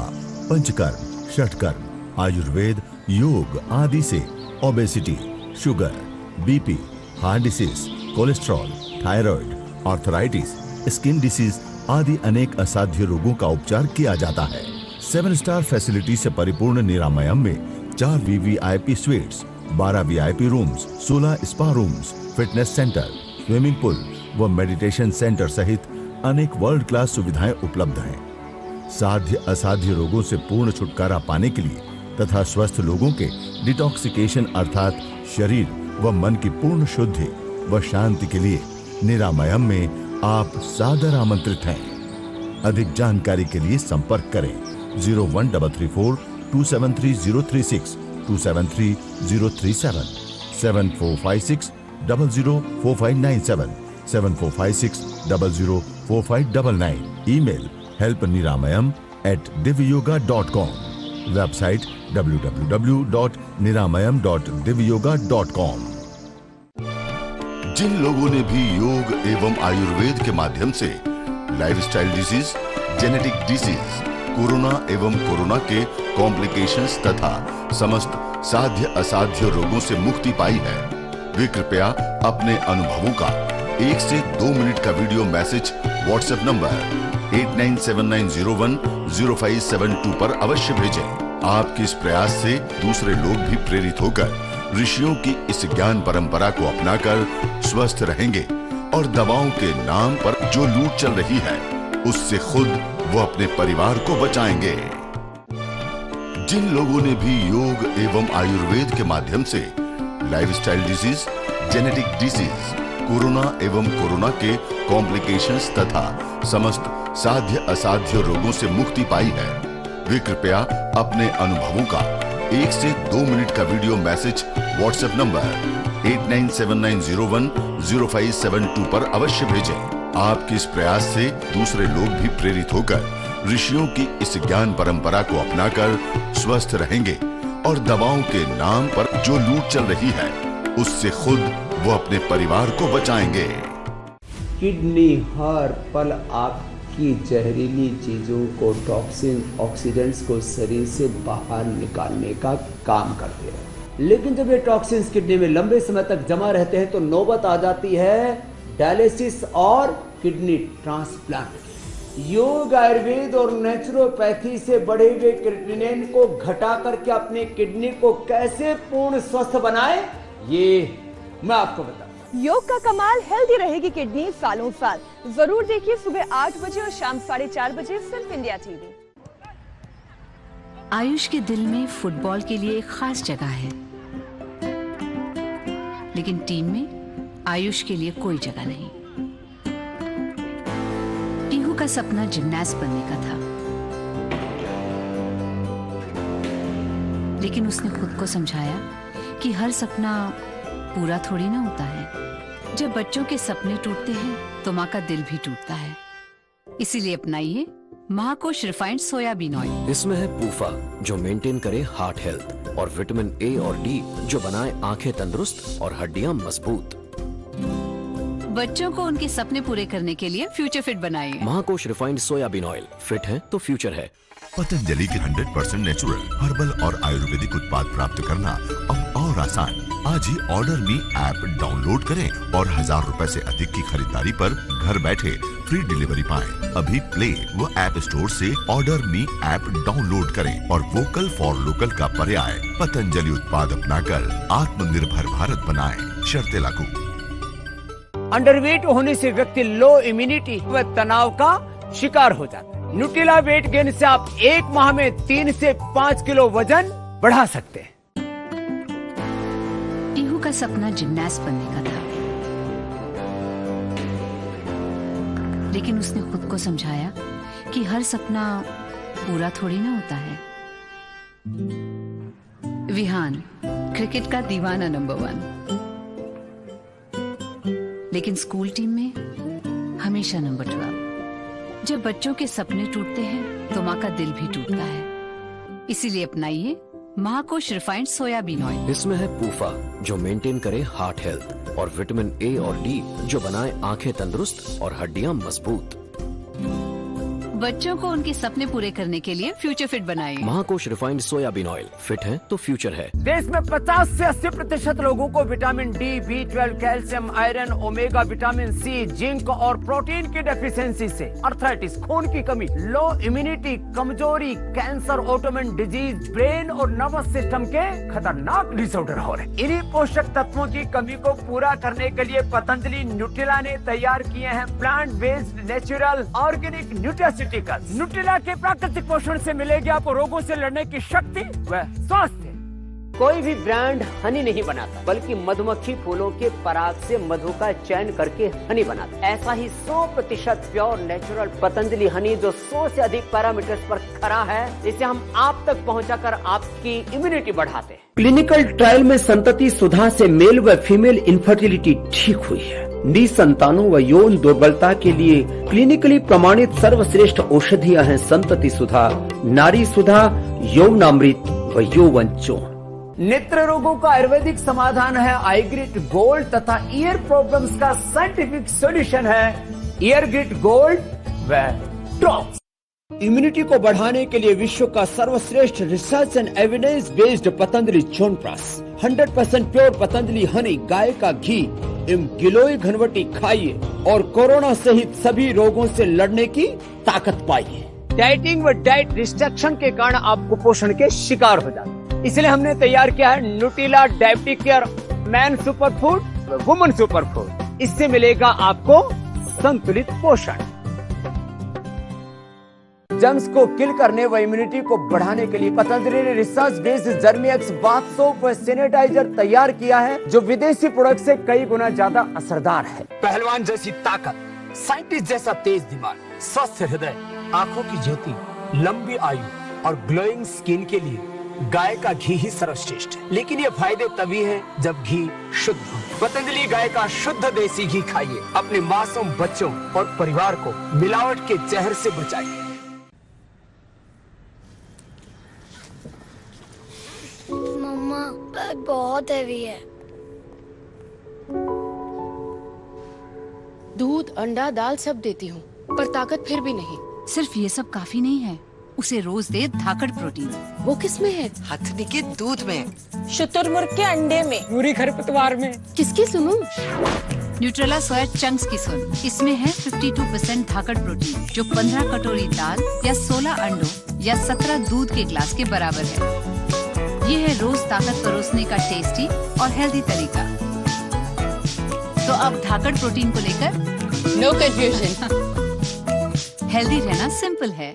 पंचकर्म, षटकर्म, आयुर्वेद, योग आदि से obesity, sugar, BP, heart disease, cholesterol, thyroid, arthritis, skin disease आदि अनेक असाध्य रोगों का उपचार किया जाता है। 7 स्टार फैसिलिटी से परिपूर्ण निरामयम में 4 VVIP sweets, 12 VIP rooms, 16 spa rooms, fitness centre, swimming pool व मेडिटेशन सेंटर सहित अनेक वर्ल्ड क्लास सुविधाएं उपलब्ध हैं। साध्य असाध्य रोगों से पूर्ण छुटकारा पाने के लिए तथा स्वस्थ लोगों के डिटॉक्सिकेशन अर्थात शरीर व मन की पूर्ण शुद्धि व शांति के लिए निरामयम में आप सादर आमंत्रित हैं। अधिक जानकारी के लिए संपर्क करें 01334 273 036 273 037 7456 004597 7456 004599। Email help@divyoga.com। Website www.niramayam.divyoga.com। जिन लोगों ने भी योग एवं आयुर्वेद के माध्यम से lifestyle disease, genetic disease, corona एवं कोरोना के कॉम्प्लिकेशंस तथा समस्त साध्य असाध्य रोगों से मुक्ति पाई है, वे कृपया अपने अनुभवों का 1 से 2 मिनट का वीडियो मैसेज व्हाट्सएप नंबर 8979010572 पर अवश्य भेजें। आपके इस प्रयास से दूसरे लोग भी प्रेरित होकर ऋषियों की इस ज्ञान परंपरा को अपनाकर स्वस्थ रहेंगे और दवाओं के नाम पर जो लूट चल रही है उससे खुद वो अपने परिवार को बचाएंगे। जिन लोगों ने भी योग एवं आयुर्वेद के माध्यम से lifestyle disease, genetic disease, corona एवं कोरोना के कॉम्प्लिकेशंस तथा समस्त साध्य असाध्य रोगों से मुक्ति पाई है, वे कृपया अपने अनुभवों का 1 से 2 मिनट का वीडियो मैसेज व्हाट्सएप नंबर 8979010572 पर अवश्य भेजें। आपके इस प्रयास से दूसरे लोग भी प्रेरित होकर ऋषियों की इस ज्ञान परंपरा को अपनाकर स्वस्थ रहेंगे और दवाओं के नाम पर जो लूट चल रही है उससे खुद वो अपने परिवार को बचाएंगे। किडनी हर पल आपकी जहरीली चीजों को, टॉक्सिन, ऑक्सीडेंट्स को शरीर से बाहर निकालने का काम करते हैं। लेकिन जब ये टॉक्सिन्स किडनी में लंबे समय तक जमा रहते हैं तो नौबत आ जाती है डायलिसिस और किडनी ट्रांसप्लांट। योग, आयुर्वेद और नेचुरोपैथी से बढ़े हुए क्रिएटिनिन को घटा करके अपने किडनी को कैसे पूर्ण स्वस्थ बनाए, ये मैं आपको बताऊं। योग का कमाल, हेल्दी रहेगी किडनी सालों साल। जरूर देखिए सुबह 8 बजे और शाम 4:30 बजे सिर्फ इंडिया टीवी। आयुष के दिल में फुटबॉल के लिए एक खास जगह है, लेकिन टीम में आयुष के लिए कोई जगह नहीं। पीहू का सपना जिमनास्ट बनने का था, लेकिन उसने खुद को समझाया कि हर सपना पूरा थोड़ी ना होता है। जब बच्चों के सपने टूटते हैं तो माँ का दिल भी टूटता है। इसीलिए अपनाइए महाकोश रिफाइंड सोयाबीन ऑयल। इसमें है पूफा जो मेंटेन करे हार्ट हेल्थ और विटामिन ए और डी जो बनाए आंखें तंदुरुस्त और हड्डियां मजबूत। बच्चों को उनके सपने पूरे करने के लिए फ्यूचर फिट बनाइए। महाकोश रिफाइंड सोयाबीन ऑयल, फिट है तो फ्यूचर है। पतंजलि के 100% नेचुरल, हर्बल और आयुर्वेदिक उत्पाद प्राप्त करना अब और आसान। आज ही ऑर्डर मी ऐप डाउनलोड करें और 1000 रुपए से अधिक की खरीदारी पर घर बैठे फ्री डिलीवरी पाएं। अभी प्ले व ऐप स्टोर से ऑर्डर मी ऐप डाउनलोड करें और वोकल फॉर लोकल का पर्याय पतंजलि उत्पाद अपनाकर आत्मनिर्भर भारत बनाएं। शर्तें लागू। अंडरवेट होने से व्यक्ति लो इम्यूनिटी व तनाव का शिकार हो जाता है। न्यूट्रिला वेट गेन से आप 1 माह में 3 से 5 किलो वजन बढ़ा सकते हैं। पीहू का सपना जिमनास्ट बनने का था, लेकिन उसने खुद को समझाया कि हर सपना पूरा थोड़ी ना होता है। विहान क्रिकेट का दीवाना नंबर 1, लेकिन स्कूल टीम में हमेशा नंबर 12। जब बच्चों के सपने टूटते हैं तो माँ का दिल भी टूटता है। इसीलिए अपनाइए महाकोश रिफाइंड सोयाबीन ऑयल। इसमें है पूफा जो मेंटेन करे हार्ट हेल्थ और विटामिन ए और डी जो बनाए आंखें तंदुरुस्त और हड्डियां मजबूत। बच्चों को उनके सपने पूरे करने के लिए फ्यूचर फिट बनाइए। महाकोश रिफाइंड सोयाबीन ऑयल, फिट है तो फ्यूचर है। देश में 50 से 80% लोगों को vitamin D, B12, calcium, iron, omega, vitamin C, zinc और प्रोटीन की डेफिशिएंसी से अर्थराइटिस, खून की कमी, लो इम्यूनिटी, कमजोरी, कैंसर, ऑटोइम्यून डिजीज, ब्रेन और नर्वस सिस्टम के खतरनाक डिसऑर्डर हो रहे। इन्हीं पोषक तत्वों की कमी को पूरा करने के लिए पतंजलि न्यूट्रिला ने तैयार किए हैं plant based natural organic nutraceuticals. Nutrela के प्राकृतिक पोषण से मिलेगी आपको रोगों से लड़ने की शक्ति व स्वास्थ्य। कोई भी ब्रांड हनी नहीं बनाता, बल्कि मधुमक्खी फूलों के पराग से मधु का चयन करके हनी बनाता। ऐसा ही 100% प्योर नेचुरल पतंजलि हनी जो 100 से अधिक पैरामीटर्स पर खरा है, इसे हम आप तक पहुंचाकर आपकी इम्यूनिटी बढ़ाते हैं। क्लिनिकल ट्रायल में संतति सुधा से मेल व फीमेल इनफर्टिलिटी ठीक हुई है। निसंतानों व यौन दुर्बलता के लिए क्लिनिकली प्रमाणित सर्वश्रेष्ठ औषधियां हैं संतति सुधा, नारी सुधा, यौनामृत व यौवन चूर्ण। नेत्र रोगों का आयुर्वेदिक समाधान है आईग्रिट गोल्ड तथा ईयर प्रॉब्लम्स का साइंटिफिक सॉल्यूशन है ईयर ग्रिट गोल्ड व ड्रॉप्स। इम्यूनिटी को बढ़ाने के लिए विश्व का सर्वश्रेष्ठ research and evidence based Patanjali chyawanprash, 100% pure Patanjali honey, गाय का घी एवं गिलोय घनवटी खाइए और कोरोना सहित सभी रोगों से लड़ने की ताकत पाइए। डाइटिंग व डाइट रिस्ट्रिक्शन के कारण आप कुपोषण के शिकार हो जाते हैं, इसलिए हमने तैयार किया है Nutrela diabetic care man super food, woman super food. इससे मिलेगा आपको संतुलित पोषण। जर्म्स को किल करने व इम्यूनिटी को बढ़ाने के लिए पतंजलि ने रिसर्च बेस्ड जर्मीएक्स बाथ सोप व सैनिटाइजर तैयार किया है, जो विदेशी प्रोडक्ट से कई गुना ज्यादा असरदार है। पहलवान जैसी ताकत, साइंटिस्ट जैसा तेज दिमाग, स्वस्थ हृदय, आंखों की ज्योति, लंबी आयु और ग्लोइंग स्किन के लिए गाय का घी ही सर्वश्रेष्ठ है। लेकिन ये फायदे तभी हैं जब घी शुद्ध हो। पतंजलि गाय का शुद्ध देसी घी खाइए, अपने मासूम बच्चों और परिवार को मिलावट के जहर से बचाइए। मम्मा, बैग बहुत हैवी है। दूध, अंडा, दाल सब देती हूँ, पर ताकत फिर भी नहीं। सिर्फ ये सब काफी नहीं है, उसे रोज दे धाकड़ प्रोटीन। वो किसमें है? हथनी के दूध में, शुतुरमुर्ग के अंडे में, पूरी खरपतवार में। किसकी सुनूं? न्यूट्रेला सोया चंक्स की सुन, इसमें है 52% धाकड़ प्रोटीन, जो 15 कटोरी दाल या 16 अंडों या 17 दूध के ग्लास के बराबर है। ये है रोज ताकत परोसने का टेस्टी और हेल्दी तरीका। तो अब धाकड़ प्रोटीन को लेकर नो कंफ्यूजन। हेल्दी रहना सिंपल है।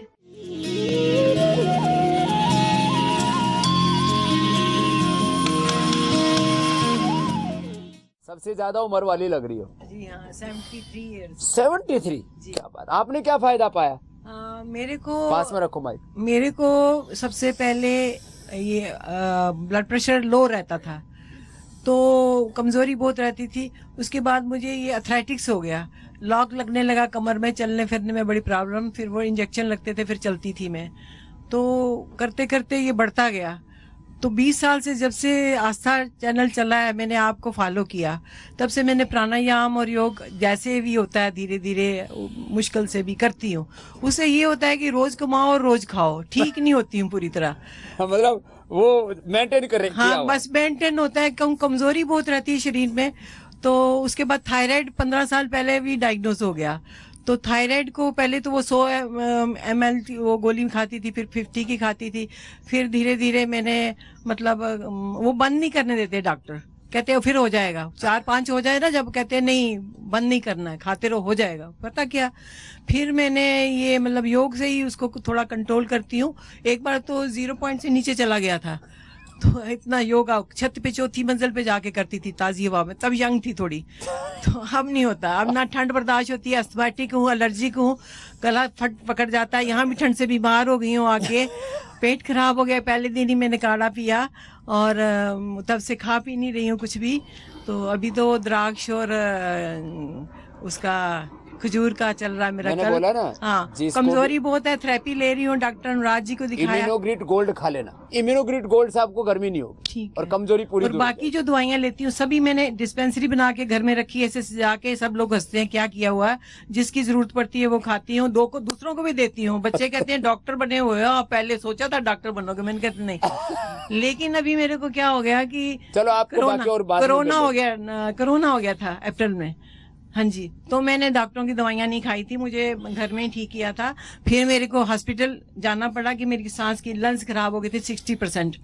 सबसे ज्यादा उम्र वाली लग रही हो। जी हाँ, 73 इयर्स। 73? क्या बात। आपने क्या फायदा पाया? मेरे को पास में रखो माइक। मेरे को सबसे पहले ये ब्लड प्रेशर लो रहता था, तो कमजोरी बहुत रहती थी। उसके बाद मुझे ये अथराइटिक्स हो गया, लॉक लगने लगा कमर में, चलने फिरने में बड़ी प्रॉब्लम। फिर वो इंजेक्शन लगते थे, फिर चलती थी मैं। तो करते करते ये बढ़ता गया। तो 20 साल से जब से आस्था चैनल चला है, मैंने आपको फॉलो किया, तब से मैंने प्राणायाम और योग जैसे भी होता है धीरे धीरे मुश्किल से भी करती हूँ। उससे ये होता है कि रोज कमाओ और रोज खाओ। ठीक नहीं होती हूँ पूरी तरह, मतलब वो मेंटेन कर रही। हाँ, बस मेंटेन होता है। कमजोरी बहुत रहती है शरीर में। तो उसके बाद थायराइड 15 साल पहले भी डायग्नोस हो गया। तो थायराइड को पहले तो वो 100 ml वो गोली खाती थी, फिर 50 की खाती थी। फिर धीरे धीरे मैंने मतलब वो बंद नहीं करने देते डॉक्टर, कहते हैं फिर हो जाएगा, 4-5 हो जाए ना जब, कहते हैं नहीं बंद नहीं करना है, खाते रहो हो जाएगा। पता क्या, फिर मैंने ये मतलब योग से ही उसको थोड़ा कंट्रोल करती हूँ। एक बार तो 0 पॉइंट से नीचे चला गया था, तो इतना योगा छत पे 4थी मंजिल पे जाके करती थी ताजी हवा में, तब यंग थी थोड़ी। तो अब नहीं होता, अब ना ठंड बर्दाश्त होती है, अस्थमैटिक हूँ, एलर्जिक हूँ, गला फट पकड़ जाता है। यहाँ भी ठंड से बीमार हो गई हूँ आके, पेट खराब हो गया। पहले दिन ही मैंने काढ़ा पिया और तब से खा पी नहीं रही हूँ कुछ भी। तो अभी तो द्राक्ष और उसका खजूर का चल रहा है मेरा। मैंने बोला ना, हाँ, कमजोरी बहुत है, थेरेपी ले रही हूँ, डॉक्टर अनुराग जी को दिखाया। इम्यूनोग्रिड गोल्ड खा लेना, इम्यूनोग्रिड गोल्ड से आपको गर्मी नहीं होगी और कमजोरी पूरी। और बाकी जो दवाइयाँ लेती हूँ सभी मैंने डिस्पेंसरी बना के घर में रखी है, ऐसे सजा के। सब लोग हंसते हैं क्या किया हुआ है, जिसकी जरूरत पड़ती है वो खाती हूँ, दूसरों को भी देती हूँ। बच्चे कहते हैं डॉक्टर बने हुए हो, पहले सोचा था डॉक्टर बनोगे, मैंने कहते नहीं। लेकिन अभी मेरे को क्या हो गया कि चलो आपको कोरोना हो गया था अप्रैल में। हाँ जी, तो मैंने डॉक्टरों की दवाइयाँ नहीं खाई थी, मुझे घर में ही ठीक किया था। फिर मेरे को हॉस्पिटल जाना पड़ा कि मेरी सांस की लंग्स खराब हो गए थे 60%।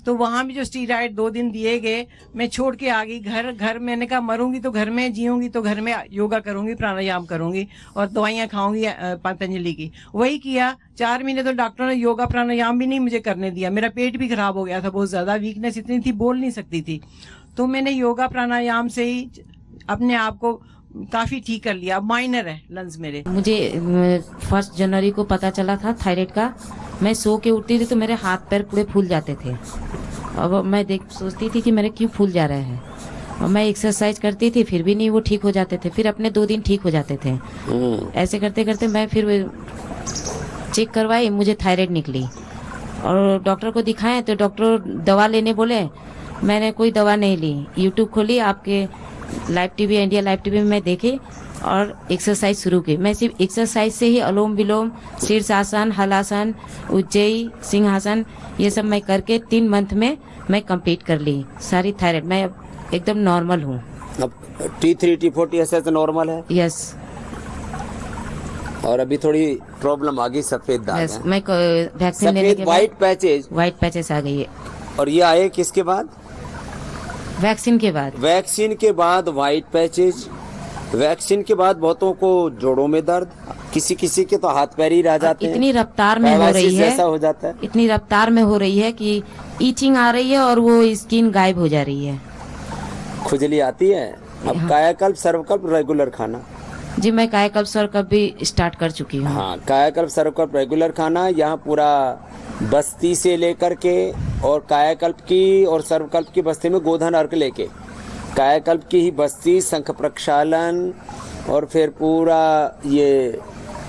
तो वहाँ भी जो स्टीरॉयड 2 दिन दिए गए, मैं छोड़ के आ गई घर। मैंने कहा मरूंगी तो घर में, जीऊंगी तो घर में, योगा करूंगी, प्राणायाम करूंगी और दवाइयाँ खाऊंगी पतंजलि की। वही किया। 4 महीने तो डॉक्टरों ने योगा प्राणायाम भी नहीं मुझे करने दिया। मेरा पेट भी खराब हो गया था, बहुत ज्यादा वीकनेस इतनी थी, बोल नहीं सकती थी। तो मैंने योगा प्राणायाम से ही अपने आप को काफी ठीक कर लिया। माइनर है लंग्स मेरे। मुझे 1 जनवरी को पता चला था थायराइड का। मैं सो के उठती थी तो मेरे हाथ पैर पूरे फूल जाते थे। अब मैं सोचती थी कि मेरे क्यों फूल जा रहे हैं, और मैं एक्सरसाइज करती थी फिर भी नहीं वो ठीक हो जाते थे। फिर अपने 2 दिन ठीक हो जाते थे। ऐसे करते करते मैं फिर चेक करवाई, मुझे थायराइड निकली और डॉक्टर को दिखाए तो डॉक्टर दवा लेने बोले। मैंने कोई दवा नहीं ली, यूट्यूब खोली, आपके live TV, India live TV में मैं देखी और एक्सरसाइज शुरू की। मैं सिर्फ एक्सरसाइज से ही अनुलोम विलोम, शीर्षासन, हलासन, उज्जयी, सिंहासन, ये सब मैं करके 3 मंथ में मैं कंप्लीट कर ली सारी थायराइड। मैं अब एकदम नॉर्मल हूँ। अब T3 T40 ऐसे तो नॉर्मल है? यस। और अभी थोड़ी प्रॉब्लम आ गई, सफेद दाग है। मैं वैक्सीन लेने के बाद व्हाइट पैचेस आ गई है। और ये आए किसके बाद? वैक्सीन के बाद। वैक्सीन के बाद व्हाइट पैचेज, वैक्सीन के बाद बहुतों को जोड़ों में दर्द, किसी किसी के तो हाथ पैर ही रह जाते हैं। इतनी रफ्तार में हो रही है, ऐसा हो जाता है, इतनी रफ्तार में हो रही है कि ईचिंग आ रही है और वो स्किन गायब हो जा रही है, खुजली आती है। अब कायाकल्प सर्वकल्प रेगुलर खाना। जी मैं कायाकल्प सर्वकल्प भी स्टार्ट कर चुकी हूँ। हाँ, कायाकल्प सर्वकल्प रेगुलर खाना। यहाँ पूरा बस्ती से लेकर के और कायाकल्प की और सर्वकल्प की बस्ती में गोधन अर्क लेके, कायाकल्प की ही बस्ती, शंख प्रक्षालन और फिर पूरा ये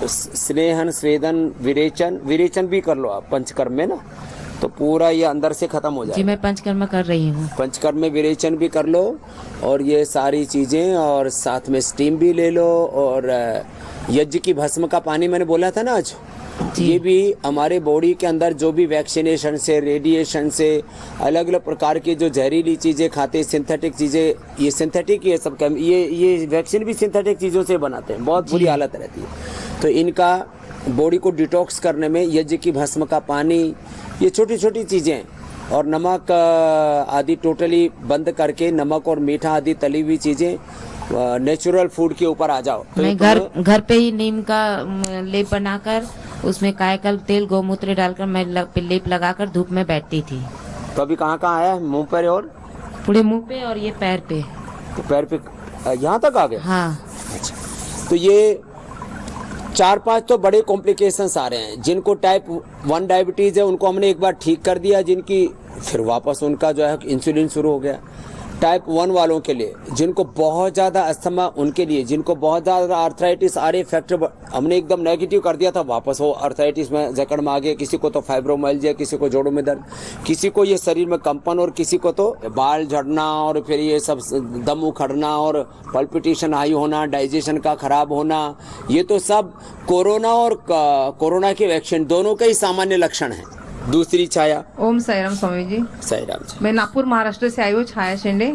स्नेहन, स्वेदन, विरेचन भी कर लो आप पंचकर्म में ना, तो पूरा ये अंदर से खत्म हो जाए। जी मैं पंचकर्म कर रही हूँ। पंचकर्म में विरेचन भी कर लो और ये सारी चीजें, और साथ में स्टीम भी ले लो। और यज्ञ की भस्म का पानी मैंने बोला था ना आज, ये भी हमारे बॉडी के अंदर जो भी वैक्सीनेशन से, रेडिएशन से, अलग अलग प्रकार की जो जहरीली चीज़ें खाते, सिंथेटिक चीज़ें, ये सिंथेटिक ये सब ये वैक्सीन भी सिंथेटिक चीज़ों से बनाते हैं, बहुत बुरी हालत रहती है। तो इनका बॉडी को डिटॉक्स करने में यज्ञ की भस्म का पानी, ये छोटी छोटी चीज़ें, और नमक आदि टोटली बंद करके नमक और मीठा आदि तली हुई चीज़ें, नेचुरल फूड के ऊपर आ जाओ। तो मैं घर पे ही नीम का लेप बनाकर उसमें कायकल तेल गौमूत्र डालकर मैं लेप लगाकर धूप में बैठती थी। तो अभी कहाँ आया है? मुंह पर और पूरे मुंह पे और ये पैर पे। तो पैर पे यहाँ तक आ गया? हाँ। अच्छा, तो ये 4-5 तो बड़े कॉम्प्लिकेशंस आ रहे हैं। जिनको टाइप 1 डायबिटीज है उनको हमने एक बार ठीक कर दिया, जिनकी फिर वापस उनका जो है इंसुलिन शुरू हो गया। टाइप 1 वालों के लिए, जिनको बहुत ज़्यादा अस्थमा, उनके लिए, जिनको बहुत ज़्यादा आर्थराइटिस आ रही फैक्टर हमने एकदम नेगेटिव कर दिया था, वापस वो आर्थराइटिस में जकड़ में आ गए। किसी को तो फाइब्रोमाइल्जिया, किसी को जोड़ों में दर्द, किसी को ये शरीर में कंपन, और किसी को तो बाल झड़ना और फिर ये सब दम उखड़ना और पल्पिटेशन हाई होना, डाइजेशन का खराब होना, ये तो सब कोरोना और कोरोना के वैक्सीन दोनों के ही सामान्य लक्षण हैं। दूसरी छाया। ओम साईराम स्वामी जी। साईराम जी। मैं नागपुर महाराष्ट्र से आई हूँ, छाया शेंडे।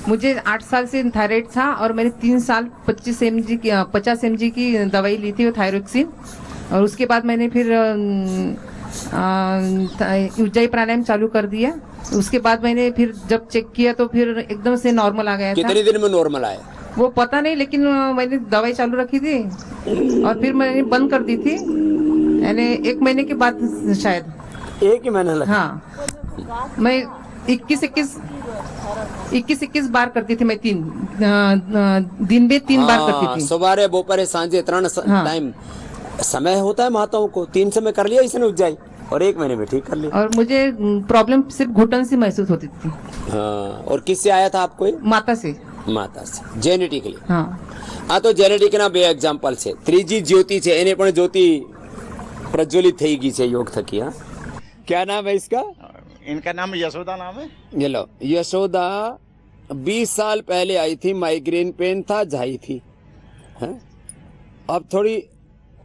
मुझे 8 साल से थायराइड था और मैंने 3 साल 50 mg की दवाई ली थी, वो थायरोक्सिन। और उसके बाद मैंने फिर उज्जैन प्राणायाम चालू कर दिया। उसके बाद मैंने फिर जब चेक किया तो फिर एकदम से नॉर्मल आ गया था। कितने दिन में नॉर्मल आया वो पता नहीं, लेकिन मैंने दवाई चालू रखी थी और फिर मैंने बंद कर दी थी, यानी 1 महीने के बाद शायद। 1 महीना लगा? हाँ, मैं 21 बार करती थी। मैं 3 दिन में 3 बार करती थी। सुबह दोपहर सांझे 3 टाइम समय होता है माताओं को। 3 समय कर लिया इसने उज्जैन और 1 महीने में ठीक कर लिया। और मुझे प्रॉब्लम सिर्फ घुटन से महसूस होती थी। हाँ, और किससे आया था आपको? माता से। माता से, जेनेटिकली। हाँ तो जेनेटिक ना બે એક્ઝામ્પલ છે। 3G જ્યોતિ છે, એને પણ જ્યોતિ प्रज्वलित થઈ ગઈ છે योग थकी। हाँ, क्या नाम है इसका? इनका नाम यशोदा नाम है। ये लो, यशोदा 20 साल पहले आई थी, माइग्रेन पेन था, जाई थी। है? अब थोड़ी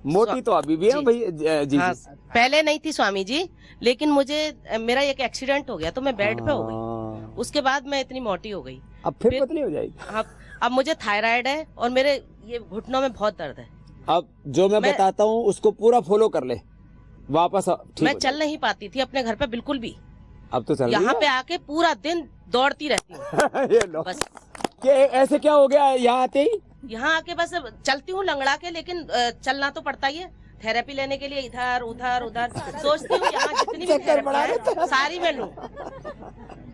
मोटी तो अभी भी है भाई जी। हाँ, पहले नहीं थी स्वामी जी, लेकिन मुझे मेरा एक एक्सीडेंट हो गया तो मैं बेड पे हो गई। उसके बाद मैं इतनी मोटी हो गई। अब फिर पतली हो जाएगी। हाँ, अब मुझे थायराइड है और मेरे ये घुटनों में बहुत दर्द है। अब जो मैं बताता हूँ उसको पूरा फॉलो कर ले, वापस मैं चल नहीं पाती थी अपने घर पे बिल्कुल भी। अब तो चल यहाँ पे आके पूरा दिन दौड़ती रहती हूँ। ये लो। बस ऐसे क्या हो गया यहाँ आते ही? यहाँ आके बस चलती हूँ लंगड़ा के, लेकिन चलना तो पड़ता ही है। थेरेपी लेने के लिए इधर उधर उधर सोचती हूँ यहाँ जितनी भी थेरेपी है सारी मैं लूँ।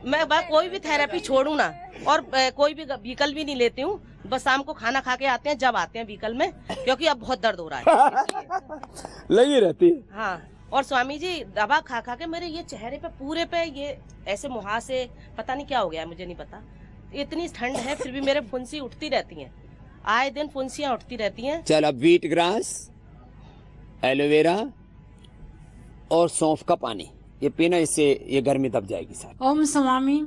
मैं कोई भी थेरेपी छोड़ू ना, और कोई भी व्हीकल भी नहीं लेती हूँ। बस शाम को खाना खा के आते हैं, जब आते हैं व्हीकल में, क्योंकि अब बहुत दर्द हो रहा है। लगी रहती। हाँ, और स्वामी जी दवा खा खा के मेरे ये चेहरे पे पूरे पे ये ऐसे मुहासे, पता नहीं क्या हो गया है, मुझे नहीं पता। इतनी ठंड है फिर भी मेरे फुंसी उठती रहती हैं, आए दिन फुंसियां उठती रहती हैं। चल, अब व्हीट ग्रास, एलोवेरा और सौंफ का पानी ये पीना, इससे ये गर्मी दब जाएगी सर। ओम स्वामी।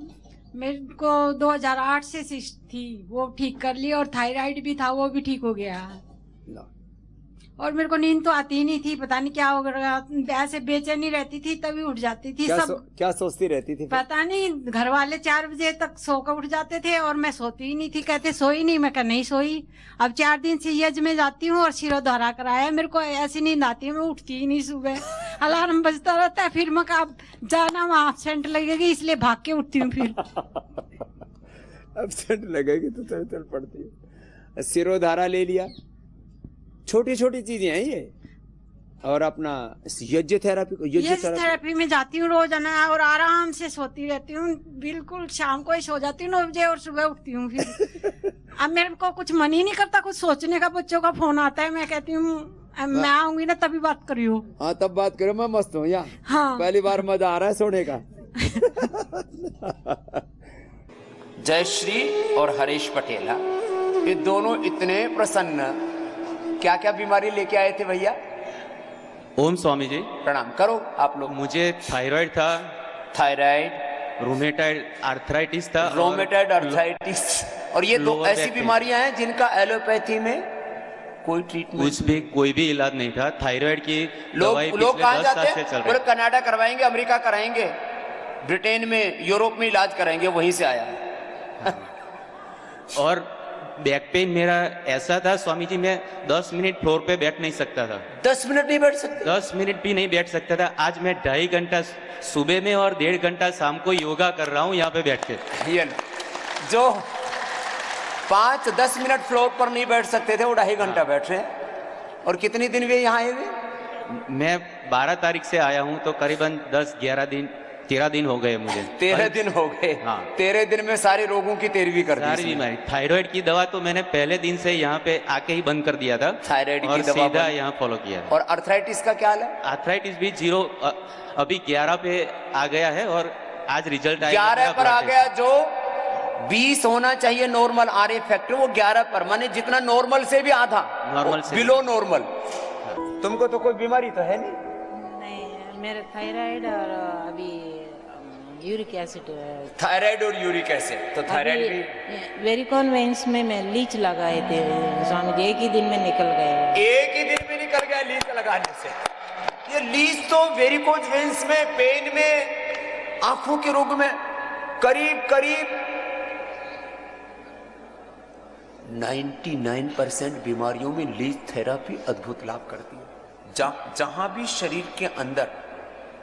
मेरे को 2008 से सिस्ट थी, वो ठीक कर ली, और थायराइड भी था, वो भी ठीक हो गया। और मेरे को नींद तो आती ही नहीं थी, पता नहीं क्या हो गया, ऐसे बेचैनी रहती थी, तभी उठ जाती थी। क्या सोचती रहती थी? पता नहीं, घर वाले 4 बजे तक सो कर उठ जाते थे और मैं सोती ही नहीं थी। कहते सोई नहीं, मैं नहीं सोई। अब 4 दिन से यज्ञ में जाती हूँ और शिरोधारा कराया, मेरे को ऐसी नींद आती है, मैं उठती ही नहीं। सुबह अलार्म बजता रहता है, फिर मैं अब जाना वहाँ एब्सेंट लगेगी, इसलिए भाग के उठती हूँ। फिर एब्सेंट लगेगी तो चल पड़ती है। शिरोधारा ले लिया, छोटी छोटी चीजें हैं ये। और अपना यज्ञ थेरेपी में जाती हूँ रोजाना, और आराम से सोती रहती हूँ, बिल्कुल शाम को ही सो जाती हूँ 9 बजे और सुबह उठती हूँ। फिर अब मेरे को कुछ मन ही नहीं करता कुछ सोचने का। बच्चों का फोन आता है, मैं कहती हूँ मैं आऊंगी ना तभी बात करियो। हाँ, तब बात करो, मैं मस्त हूँ यहाँ। हाँ, पहली बार मजा आ रहा है सोने का। जयश्री और हरीश पटेला, ये दोनों इतने प्रसन्न। क्या क्या बीमारी लेके आए थे भैया? ओम स्वामी जी। प्रणाम करो आप लोग। मुझे थायराइड था, रोमेटाइड आर्थराइटिस था, रोमेटाइड आर्थराइटिस, और ये 2 ऐसी बीमारियां हैं जिनका एलोपैथी में कोई ट्रीटमेंट कुछ भी, कोई भी इलाज नहीं था। थायराइड की लोग दवाई लोग पिछले कहाँ 10 जाते साल से हैं? चल रही बोले है। कनाडा करवाएंगे, अमेरिका कराएंगे, ब्रिटेन में, यूरोप में इलाज कराएंगे, वहीं से आया। और बैक पेन मेरा ऐसा था स्वामी जी, मैं 10 मिनट फ्लोर पे बैठ नहीं सकता था। 10 मिनट नहीं बैठ सकते? 10 मिनट भी नहीं बैठ सकता था। आज मैं 2.5 घंटा सुबह में और 1.5 घंटा शाम को योगा कर रहा हूँ यहाँ पे बैठ के। ये जो 5-10 मिनट फ्लोर पर नहीं बैठ सकते थे, वो 2.5 घंटा बैठ रहे हैं। और कितनी दिन वे यहाँ आए हुए? मैं 12 तारीख से आया हूँ, तो करीबन 13 दिन हो गए मुझे। 13 दिन हो गए। हाँ। 13 दिन में सारे रोगों की 13वीं कर दी। सारी बीमारी। थायराइड की दवा तो मैंने पहले दिन से यहाँ पे आके ही बंद कर दिया था। थायराइड और की दवा सीधा यहाँ फॉलो किया। और अर्थराइटिस का क्या हाल है? अर्थराइटिस भी 0, अभी 11 पे आ गया है और आज रिजल्ट आया। 11 पर आ गया। जो 20 होना चाहिए नॉर्मल आर फैक्टर, वो 11 पर, माने जितना नॉर्मल से भी आधा, नॉर्मल से बिलो नॉर्मल। तुमको तो कोई बीमारी तो है नहीं? मेरे थायराइड और अभी यूरिक एसिड। थायराइड और यूरिक एसिड। तो थायराइड भी वेरिकोन वेन्स में मैं लीच लगाए थे स्वामी जी, एक ही दिन में निकल गए। एक ही दिन में निकल गया लीच लगाने से? ये लीच तो वेरिकोज वेन्स में, पेन में, आंखों के रोग में करीब 99% बीमारियों में लीच थेरापी अद्भुत लाभ करती है। जहां भी शरीर के अंदर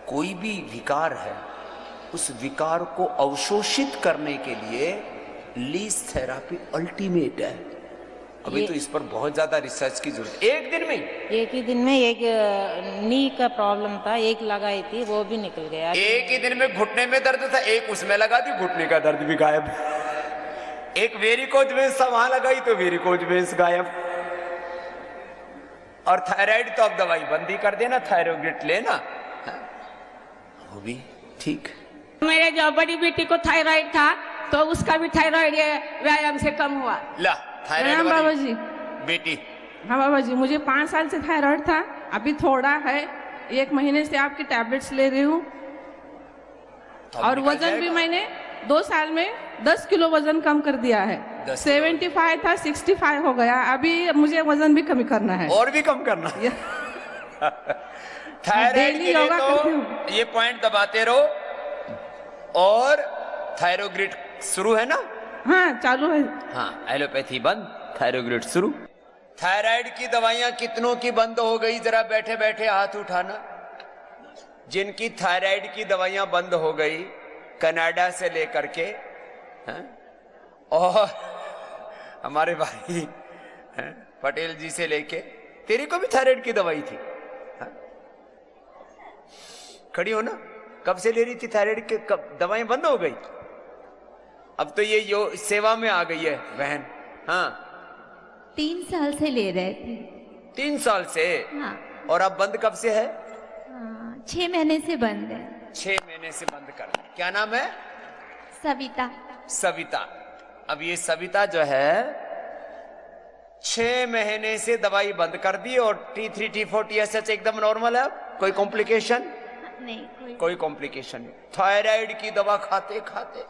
कोई भी विकार है, उस विकार को अवशोषित करने के लिए लीच थेरापी अल्टीमेट है। अभी तो इस पर बहुत ज्यादा रिसर्च की जरूरत है। एक ही दिन में एक नी का प्रॉब्लम था, एक लगाई थी, वो भी निकल गया। एक ही दिन में घुटने में दर्द था, एक उसमें लगा दी, घुटने का दर्द भी गायब। एक वेरिकोज वेन्स था, वहां लगाई तो वेरिकोज वेन्स गायब। और थायराइड तो अब दवाई बंद ही कर देना, थायरोग्रिट लेना, वो भी ठीक। मेरे जो बड़ी बेटी को थायराइड था, तो उसका भी थायराइड व्यायाम से कम हुआ। ला थायराइड बाबा जी बेटी। हाँ बाबा जी, मुझे 5 साल से थायराइड था, अभी थोड़ा है, 1 महीने से आपकी टैबलेट्स ले रही हूँ। और वजन भी मैंने 2 साल में 10 किलो वजन कम कर दिया है। 75 था, 65 हो गया। अभी मुझे वजन भी कम करना है। और भी कम करना है। थायराइड के लिए तो ये पॉइंट दबाते रहो। और थायरोग्रिट शुरू है ना? हाँ चालू है। हाँ, एलोपैथी बंद, थायरोग्रिट शुरू। थायराइड की दवाइयां कितनों की बंद हो गई? जरा बैठे बैठे हाथ उठाना। जिनकी थायराइड की दवाइयां बंद हो गई, कनाडा से लेकर के, हाँ? और हमारे भाई हाँ? पटेल जी से लेके, तेरी को भी थायराइड की दवाई थी? हाँ? खड़ी हो ना? कब से ले रही थी थायराइड के? कब दवाएं बंद हो गई? अब तो ये सेवा में आ गई है बहन। हाँ 3 साल से ले रहे थे। 3 साल से? हाँ। और अब बंद कब से है? 6 महीने से बंद है। 6 महीने से बंद कर। क्या नाम है? सविता। सविता। अब ये सविता जो है 6 महीने से दवाई बंद कर दी और T3 T4 TSH एकदम नॉर्मल है। कोई कॉम्प्लिकेशन नहीं? कोई कॉम्प्लिकेशन नहीं। थायराइड की दवा खाते खाते,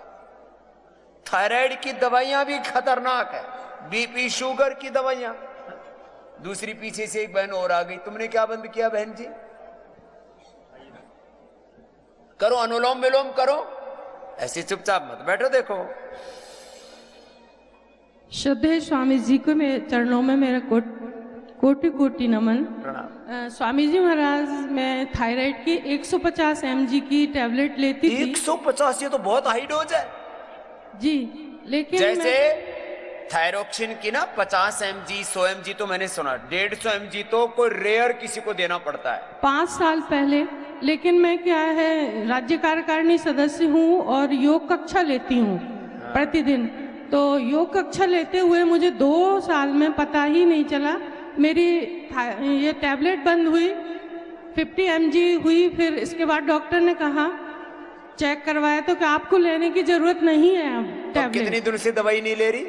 थायराइड की दवाइयां भी खतरनाक है, बीपी शुगर की दवाइयां। दूसरी पीछे से एक बहन और आ गई। तुमने क्या बंद किया बहन जी? करो अनुलोम विलोम करो, ऐसे चुपचाप मत बैठो। देखो श्रद्धेय स्वामी जी को मेरे चरणों में मेरा कोटि कोटि नमन। स्वामी जी महाराज, मैं थायराइड की 150 mg की टैबलेट लेती थी। 150? ये तो बहुत हाई डोज है जी। लेकिन जैसे थायरोक्सिन की ना 50 mg 100 mg तो मैंने सुना, 150 mg तो कोई रेयर किसी को देना पड़ता है। 5 साल पहले। लेकिन मैं क्या है, राज्य कार्यकारिणी सदस्य हूँ और योग कक्षा लेती हूँ प्रतिदिन। तो योग कक्षा लेते हुए मुझे 2 साल में पता ही नहीं चला, मेरी ये टैबलेट बंद हुई, 50 mg हुई। फिर इसके बाद डॉक्टर ने कहा, चेक करवाया तो कि आपको लेने की जरूरत नहीं है अब टैबलेट। कितनी दिन से दवाई नहीं ले रही?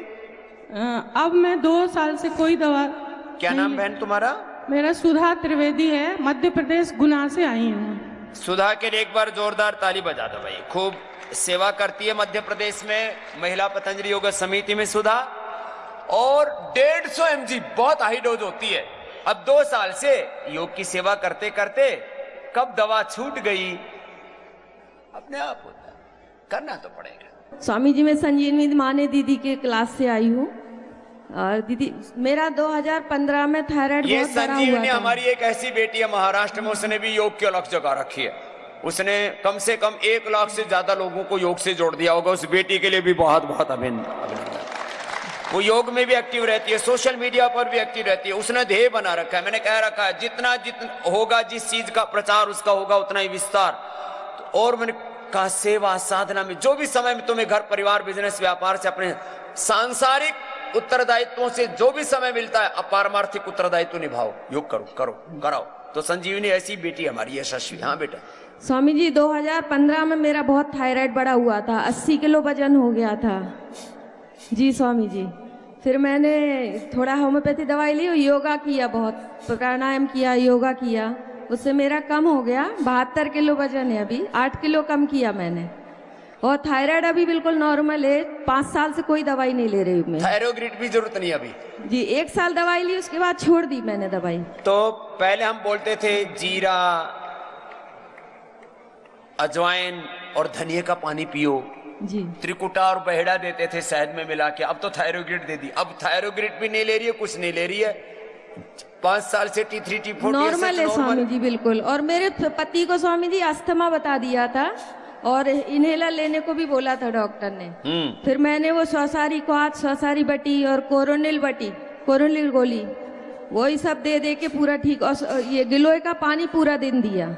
अब मैं 2 साल से कोई दवा। क्या नाम बहन तुम्हारा? मेरा सुधा त्रिवेदी है, मध्य प्रदेश गुना से आई हूँ। सुधा के लिए एक बार जोरदार ताली बजा दो भाई। खूब सेवा करती है मध्य प्रदेश में महिला पतंजलि योग समिति में सुधा। और 150 mg बहुत हाई डोज होती है। अब 2 साल से योग की सेवा करते करते कब दवा छूट गई, अपने आप होता है, करना तो पड़ेगा। स्वामी जी, मैं संजीवनी माने दीदी के क्लास से आई हूँ और दीदी मेरा 2015 में थायराइड ये बहुत बड़ा संजीवनी हुआ था। हमारी एक ऐसी बेटी है महाराष्ट्र में, उसने भी योग की अलग जगह रखी है। उसने कम से कम 1 लाख से ज्यादा लोगों को योग से जोड़ दिया होगा। उस बेटी के लिए भी बहुत बहुत अभिनंदन। वो योग में भी एक्टिव रहती है, सोशल मीडिया पर भी एक्टिव रहती है। उसने ध्येय बना रखा है, मैंने कह रखा है जितना होगा, जिस चीज का प्रचार उसका होगा उतना ही विस्तार। तो और मैंने कहा सेवा साधना में जो भी समय में तुम्हें घर परिवार बिजनेस व्यापार से अपने सांसारिक उत्तरदायित्वों से जो भी समय मिलता है अपारमार्थिक उत्तरदायित्व निभाओ, योग करो करो कराओ। तो संजीवनी ऐसी बेटी हमारी यशस्वी। हाँ बेटा। स्वामी जी 2015 में मेरा बहुत थायराइड बढ़ा हुआ था, 80 किलो वजन हो गया था जी स्वामी जी। फिर मैंने थोड़ा होम्योपैथी दवाई ली, योगा किया, बहुत प्राणायाम किया, योगा किया, उससे मेरा कम हो गया। 72 किलो वजन है अभी, 8 किलो कम किया मैंने। और थायराइड अभी बिल्कुल नॉर्मल है, 5 साल से कोई दवाई नहीं ले रही हूँ मैं। थायरोग्रिड भी जरूरत नहीं अभी जी। 1 साल दवाई ली, उसके बाद छोड़ दी मैंने दवाई। तो पहले हम बोलते थे जीरा, अजवाइन और धनिया का पानी पियो जी। त्रिकुटा और बहेड़ा देते थे शहद में मिला के। अब तो थायरोग्रिड दे दी। अब थायरोग्रिड भी नहीं ले रही है, कुछ नहीं ले रही है। 5 साल से T3 T4 नॉर्मल है स्वामी जी बिल्कुल। और मेरे पति को स्वामी जी अस्थमा बता दिया था और इनहेलर लेने को भी बोला था डॉक्टर ने। फिर मैंने वो स्वसारी क्वाथ, स्वसारी बटी और कोरोनिल गोली वही सब दे दे के पूरा ठीक। और ये गिलोय का पानी पूरा दिन दिया,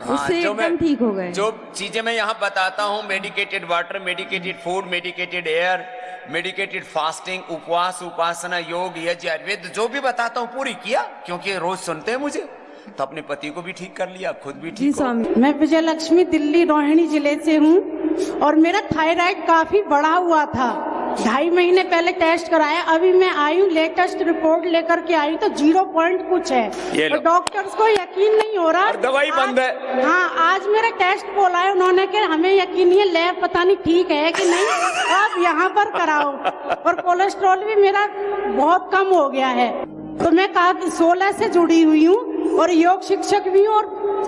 उससे एकदम ठीक हो गए। जो चीजें मैं यहाँ बताता हूँ, medicated water, medicated food, medicated air, medicated fasting, उपवास, उपासना, योग, यज्ञ, आयुर्वेद, जो भी बताता हूँ पूरी किया, क्योंकि रोज सुनते हैं मुझे। तो अपने पति को भी ठीक कर लिया, खुद भी ठीक हो। मैं विजय लक्ष्मी दिल्ली रोहिणी जिले से हूँ और मेरा थायराइड काफी बढ़ा हुआ था। 2.5 महीने पहले टेस्ट कराया, अभी मैं आई हूँ लेटेस्ट रिपोर्ट लेकर के आई तो 0 पॉइंट कुछ है और डॉक्टर्स को यकीन नहीं हो रहा और दवाई बंद है। हाँ, आज मेरा टेस्ट बोला है उन्होंने कि हमें यकीन नहीं है, लैब पता नहीं ठीक है कि नहीं, आप यहाँ पर कराओ। और कोलेस्ट्रॉल भी मेरा बहुत कम हो गया है। तो मैं कहा 16 से जुड़ी हुई हूँ और योग शिक्षक भी हूँ और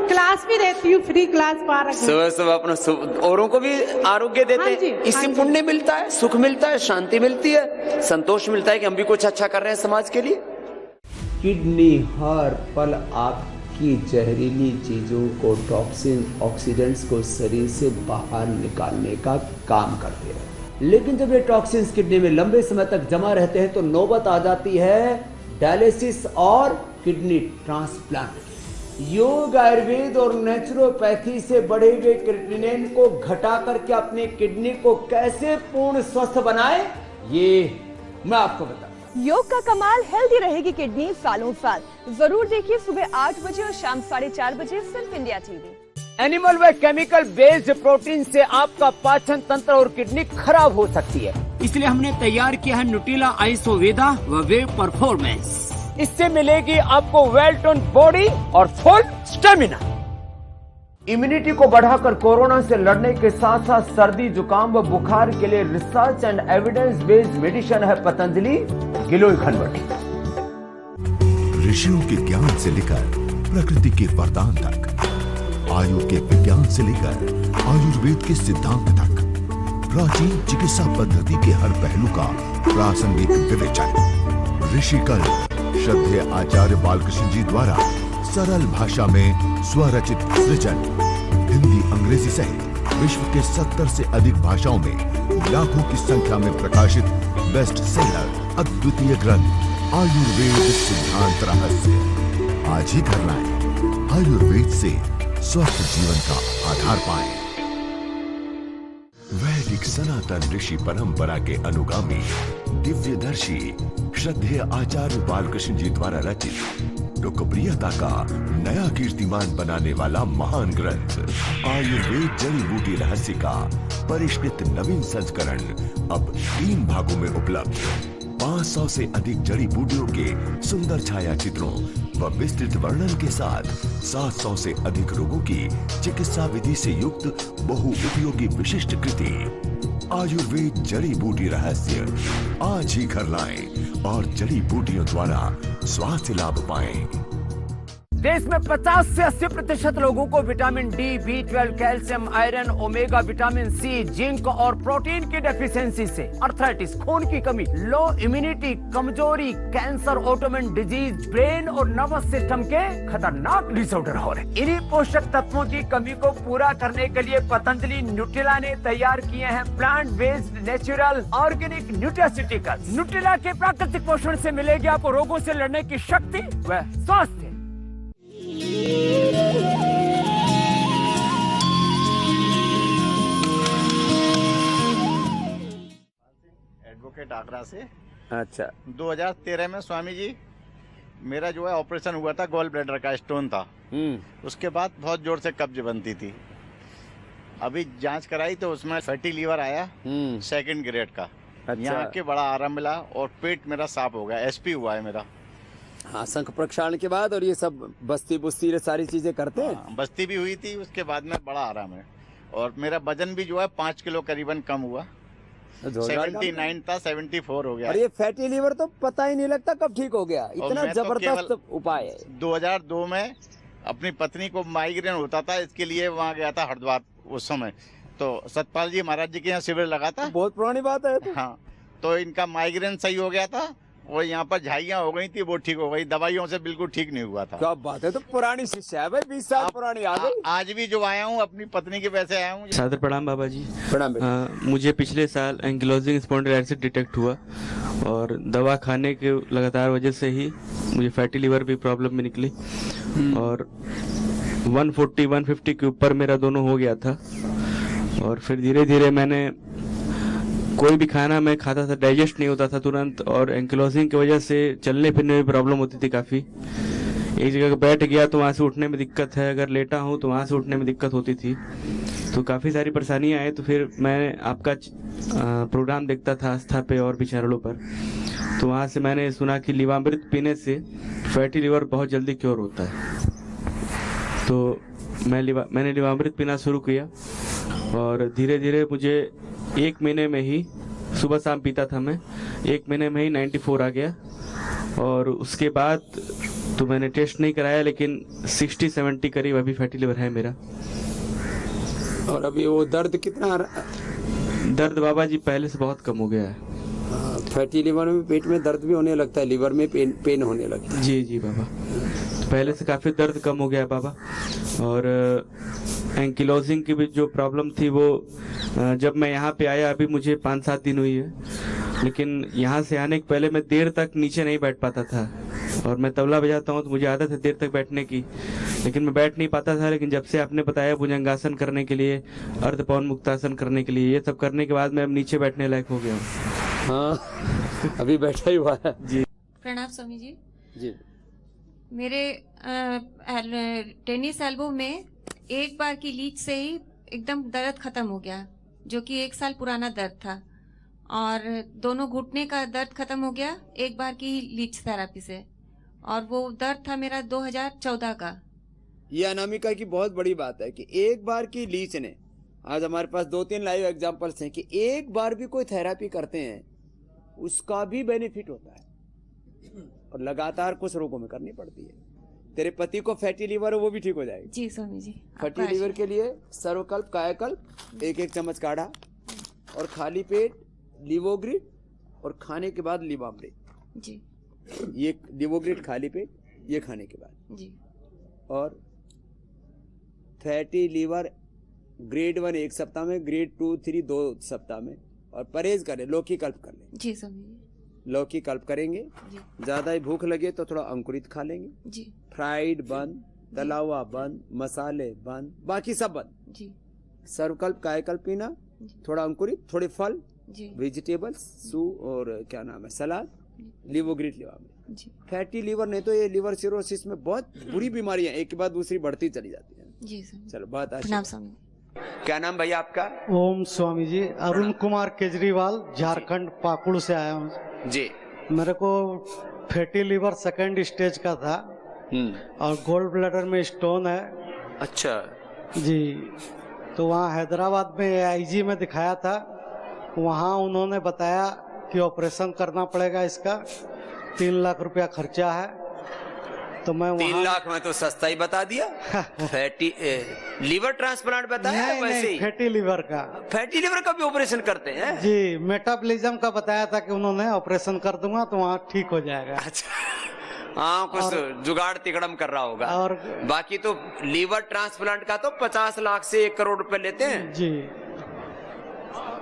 क्लास भी देती हूँ, फ्री क्लास पार्क। सुबह अपना औरों को भी आरोग्य देते हैं, इससे पुण्य मिलता है, सुख मिलता है, शांति मिलती है, संतोष मिलता है कि हम भी कुछ अच्छा कर रहे हैं समाज के लिए। किडनी हर पल आपकी जहरीली चीजों को, टॉक्सिन, ऑक्सीडेंट्स को शरीर से बाहर निकालने का काम करते हैं। लेकिन जब ये टॉक्सिन्स किडनी में लंबे समय तक जमा रहते हैं तो नौबत आ जाती है डायलिसिस और किडनी ट्रांसप्लांट। योग, आयुर्वेद और नेचुरोपैथी से बढ़े हुए क्रिएटिनिन को घटा करके अपने किडनी को कैसे पूर्ण स्वस्थ बनाए, ये मैं आपको बताऊं। योग का कमाल, हेल्दी रहेगी किडनी सालों साल। जरूर देखिए सुबह 8 बजे और शाम 4:30 बजे सिर्फ इंडिया टीवी। एनिमल व केमिकल बेस्ड प्रोटीन से आपका पाचन तंत्र और किडनी खराब हो सकती है, इसलिए हमने तैयार किया है न्यूट्रिला आइसोवेदा व वे परफॉर्मेंस। इससे मिलेगी आपको वेल टोन बॉडी और फुल स्टेमिना। इम्यूनिटी को बढ़ाकर कोरोना से लड़ने के साथ साथ सर्दी, जुकाम व बुखार के लिए research and evidence based medicine है पतंजलि गिलोय घनवटी। ऋषियों के ज्ञान से लेकर प्रकृति के वरदान तक, आयु के विज्ञान से लेकर आयुर्वेद के सिद्धांत तक, प्राचीन चिकित्सा पद्धति के हर पहलू का प्रासंगिक विवेचन। ऋषिकल श्रद्धेय आचार्य बालकृष्ण जी द्वारा सरल भाषा में स्वरचित सृजन, हिंदी, अंग्रेजी सहित विश्व के 70 से अधिक भाषाओं में लाखों की संख्या में प्रकाशित बेस्ट सेलर अद्वितीय ग्रंथ आयुर्वेद सिद्धांत रहस्य। आज ही करना है, आयुर्वेद से स्वस्थ जीवन का आधार पाएं। वैदिक सनातन ऋषि परंपरा के अनुगामी दिव्यदर्शी श्रद्धेय आचार्य बालकृष्ण जी द्वारा रचित लोकप्रियता का नया कीर्तिमान बनाने वाला महान ग्रंथ आयुर्वेद जड़ी बूटी रहस्य का परिष्कृत नवीन संस्करण अब 3 भागों में उपलब्ध। 500 से अधिक जड़ी बूटियों के सुंदर छाया चित्रों व विस्तृत वर्णन के साथ 700 से अधिक रोगों की चिकित्सा विधि से युक्त बहु उपयोगी विशिष्ट कृति आयुर्वेद जड़ी बूटी रहस्य आज ही घर लाएं और जड़ी बूटियों द्वारा स्वास्थ्य लाभ पाएं। देश में 50 से 80% लोगों को vitamin D, B12, calcium, iron, omega, vitamin C, zinc और प्रोटीन की डेफिशिएंसी से अर्थराइटिस, खून की कमी, लो इम्यूनिटी, कमजोरी, कैंसर, ऑटोइम्यून डिजीज, ब्रेन और नर्वस सिस्टम के खतरनाक डिसऑर्डर हो रहे। इन्हीं पोषक तत्वों की कमी को पूरा करने के लिए पतंजलि न्यूट्रिला ने तैयार किए हैं plant based natural organic nutraceuticals. Nutrela के प्राकृतिक पोषण से मिलेगी आपको रोगों से लड़ने की शक्ति व स्वास्थ्य। एडवोकेट आगरा से। अच्छा। 2013 में स्वामी जी मेरा जो है ऑपरेशन हुआ था, गॉल ब्लैडर का स्टोन था। उसके बाद बहुत जोर से कब्ज बनती थी। अभी जांच कराई तो उसमें फैटी लीवर आया 2nd ग्रेड का। अच्छा। यहाँ के बड़ा आराम मिला और पेट मेरा साफ हो गया। SP हुआ है मेरा। हाँ, शंख प्रक्षालन के बाद। और ये सब बस्ती बुस्ती सारी चीजें करते हैं। हाँ, बस्ती भी हुई थी, उसके बाद में बड़ा आराम है। और मेरा वजन भी जो है 5 किलो करीबन कम हुआ। 79 था, 74 हो गया। और ये फैटी लीवर तो पता ही नहीं लगता कब ठीक हो गया। इतना जबरदस्त उपाय है। 2002 में अपनी पत्नी को माइग्रेन होता था, इसके लिए वहाँ गया था हरिद्वार उस समय। तो सतपाल जी महाराज जी के यहाँ शिविर लगा था। बहुत पुरानी बात है। हाँ, तो इनका माइग्रेन सही हो गया था और यहाँ पर झाइयाँ हो गई थी, वो ठीक हो गई। दवाइयों से बिल्कुल ठीक नहीं हुआ था। क्या बात है, तो पुरानी शिष्या है भाई, 20 साल पुरानी आ गई। आज भी जो आया हूँ अपनी पत्नी के वैसे आया हूँ। सादर प्रणाम बाबा जी। प्रणाम। मुझे पिछले साल एंकिलोजिंग स्पॉन्डिलाइटिस डिटेक्ट हुआ और दवा खाने के लगातार वजह से ही मुझे फैटी लीवर भी प्रॉब्लम में निकली और 140-150 के ऊपर मेरा दोनों हो गया था। और फिर धीरे धीरे मैंने कोई भी खाना मैं खाता था डाइजेस्ट नहीं होता था तुरंत, और एंकिलोजिंग की वजह से चलने फिरने में प्रॉब्लम होती थी काफ़ी। एक जगह बैठ गया तो वहाँ से उठने में दिक्कत है, अगर लेटा हूँ तो वहाँ से उठने में दिक्कत होती थी। तो काफ़ी सारी परेशानियाँ आई। तो फिर मैं आपका प्रोग्राम देखता था आस्था पे और भी चैनलों पर, तो वहाँ से मैंने सुना कि लीवामृत पीने से फैटी लीवर बहुत जल्दी क्योर होता है। तो मैंने लीवामृत पीना शुरू किया और धीरे धीरे मुझे 1 महीने में ही, सुबह शाम पीता था मैं, 1 महीने में ही 94 आ गया। और उसके बाद तो मैंने टेस्ट नहीं कराया, लेकिन 60-70 करीब अभी फैटी लिवर है मेरा। और अभी वो दर्द कितना आ रहा? दर्द बाबा जी पहले से बहुत कम हो गया है। फैटी लिवर में पेट में दर्द भी होने लगता है, लिवर में पेन होने लगता है। जी बाबा, तो पहले से काफ़ी दर्द कम हो गया है बाबा। और एंकिलोजिंग की भी जो प्रॉब्लम थी वो जब मैं यहाँ पे आया, अभी मुझे 5-7 दिन हुई है, लेकिन यहाँ से आने के पहले मैं देर तक नीचे नहीं बैठ पाता था। और मैं तबला बजाता हूँ तो मुझे आदत है देर तक बैठने की, लेकिन मैं बैठ नहीं पाता था। लेकिन जब से आपने बताया भुजंगासन करने के लिए, अर्धपौन मुक्तासन करने के लिए, ये सब करने के बाद मैं अब नीचे बैठने लायक हो गया हूँ। हाँ, अभी बैठा ही हुआ है। जी प्रणाम स्वामी जी। जी मेरे टेनिस एल्बो में एक बार की लीच से ही एकदम दर्द खत्म हो गया, जो कि 1 साल पुराना दर्द था। और दोनों घुटने का दर्द खत्म हो गया एक बार की लीच थेरापी से। और वो दर्द था मेरा 2014 का। ये अनामिका की बहुत बड़ी बात है कि एक बार की लीच ने, आज हमारे पास 2-3 लाइव एग्जांपल्स हैं कि एक बार भी कोई थेरापी करते हैं उसका भी बेनिफिट होता है, और लगातार कुछ रोगों में करनी पड़ती है। तेरे पति को फैटी लीवर है, वो भी ठीक हो जाएगी। जी स्वामी जी। फैटी लीवर के लिए सर्वकल्प, कायाकल्प 1-1 चम्मच काढ़ा, और खाली पेट लिवोग्रिड, और खाने के बाद लीवामृत। जी। ये लिवोग्रिड खाली पेट, ये खाने के बाद जी। और फैटी लीवर ग्रेड 1 1 सप्ताह में, ग्रेड 2, 3 2 सप्ताह में। और परहेज करें, लौकी कल्प कर लें। जी स्वामी जी। लौकी कल्प करेंगे। ज्यादा ही भूख लगे तो थोड़ा अंकुरित खा लेंगे। जी। फ्राइड बंद, तला हुआ बंद, मसाले बंद, बाकी सब बंद। जी। सर्वकल्प, कायकल्प पीना, थोड़ा अंकुरित, थोड़े फल, जी। वेजिटेबल्स, सूप और क्या नाम है, सलाद, लिवोग्रिड लिवा। जी। फैटी लीवर नहीं तो ये लिवर सिरोसिस में बहुत बुरी बीमारियां एक के बाद दूसरी बढ़ती चली जाती है। जी। चलो बात प्रणाम स्वामी। क्या नाम भैया आपका? ओम स्वामी जी। अरुण कुमार केजरीवाल, झारखंड पाकुड़ से आया हूँ जी। मेरे को फैटी लीवर सेकंड स्टेज का था और गोल्ड ब्लैडर में स्टोन है। अच्छा जी, तो वहाँ हैदराबाद में AIG में दिखाया था। वहाँ उन्होंने बताया कि ऑपरेशन करना पड़ेगा, इसका 3 लाख रुपया खर्चा है। तो मैं 3 लाख में तो सस्ता ही बता दिया। फैटी लीवर ट्रांसप्लांट बताया है वैसे ही? फैटी लीवर का। फैटी लीवर का भी ऑपरेशन करते हैं? जी, मेटाबॉलिज्म का बताया था कि उन्होंने ऑपरेशन कर दूंगा तो वहाँ ठीक हो जाएगा। अच्छा, हाँ कुछ जुगाड़ तिगड़म कर रहा होगा। और बाकी तो लीवर ट्रांसप्लांट का तो 50 लाख से 1 करोड़ रुपए लेते हैं जी।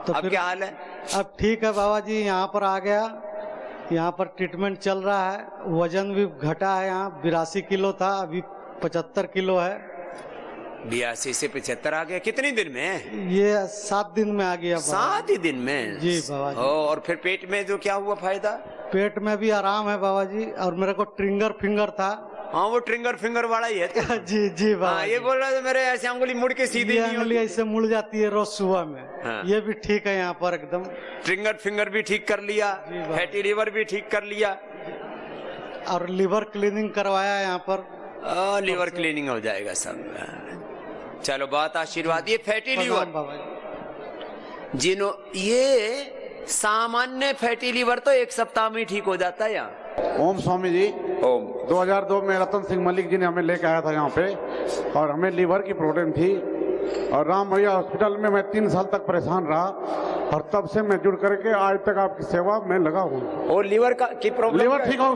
तो अब क्या हाल है? अब ठीक है बाबा जी, यहाँ पर आ गया, यहाँ पर ट्रीटमेंट चल रहा है। वजन भी घटा है, यहाँ 82 किलो था, अभी 75 किलो है। 82 से 75 आ गया। कितने दिन में? ये 7 दिन में आ गया। 7 ही दिन में? जी बाबा जी। और फिर पेट में जो क्या हुआ फायदा? पेट में भी आराम है बाबा जी। और मेरे को ट्रिंगर फिंगर था। हाँ, वो ट्रिंगर फिंगर वाला ही है। जी जी बाबा। ये बोल रहा था मेरे ऐसे अंगुली मुड़ के सीधी नहीं होती। ऐसे मुड़ जाती है रोज सुबह में। हाँ। ये भी ठीक है यहाँ पर एकदम। ट्रिंगर फिंगर भी ठीक कर लिया, फैटी लीवर भी ठीक कर लिया, और लिवर क्लीनिंग करवाया यहाँ पर। लिवर क्लीनिंग हो जाएगा सब। चलो बहुत आशीर्वाद। ये फैटी लीवर ये सामान्य फैटी लीवर तो 1 सप्ताह में ठीक हो जाता है यहाँ। ओम स्वामी जी। ओम। 2002 में रतन सिंह मलिक जी ने हमें लेके आया था यहाँ पे, और हमें लीवर की प्रॉब्लम थी, और राम भैया हॉस्पिटल में मैं 3 साल तक परेशान रहा, और तब से मैं जुड़ करके आज तक आपकी सेवा में लगा हूँ। और लीवर की प्रॉब्लम लीवर ठीक हो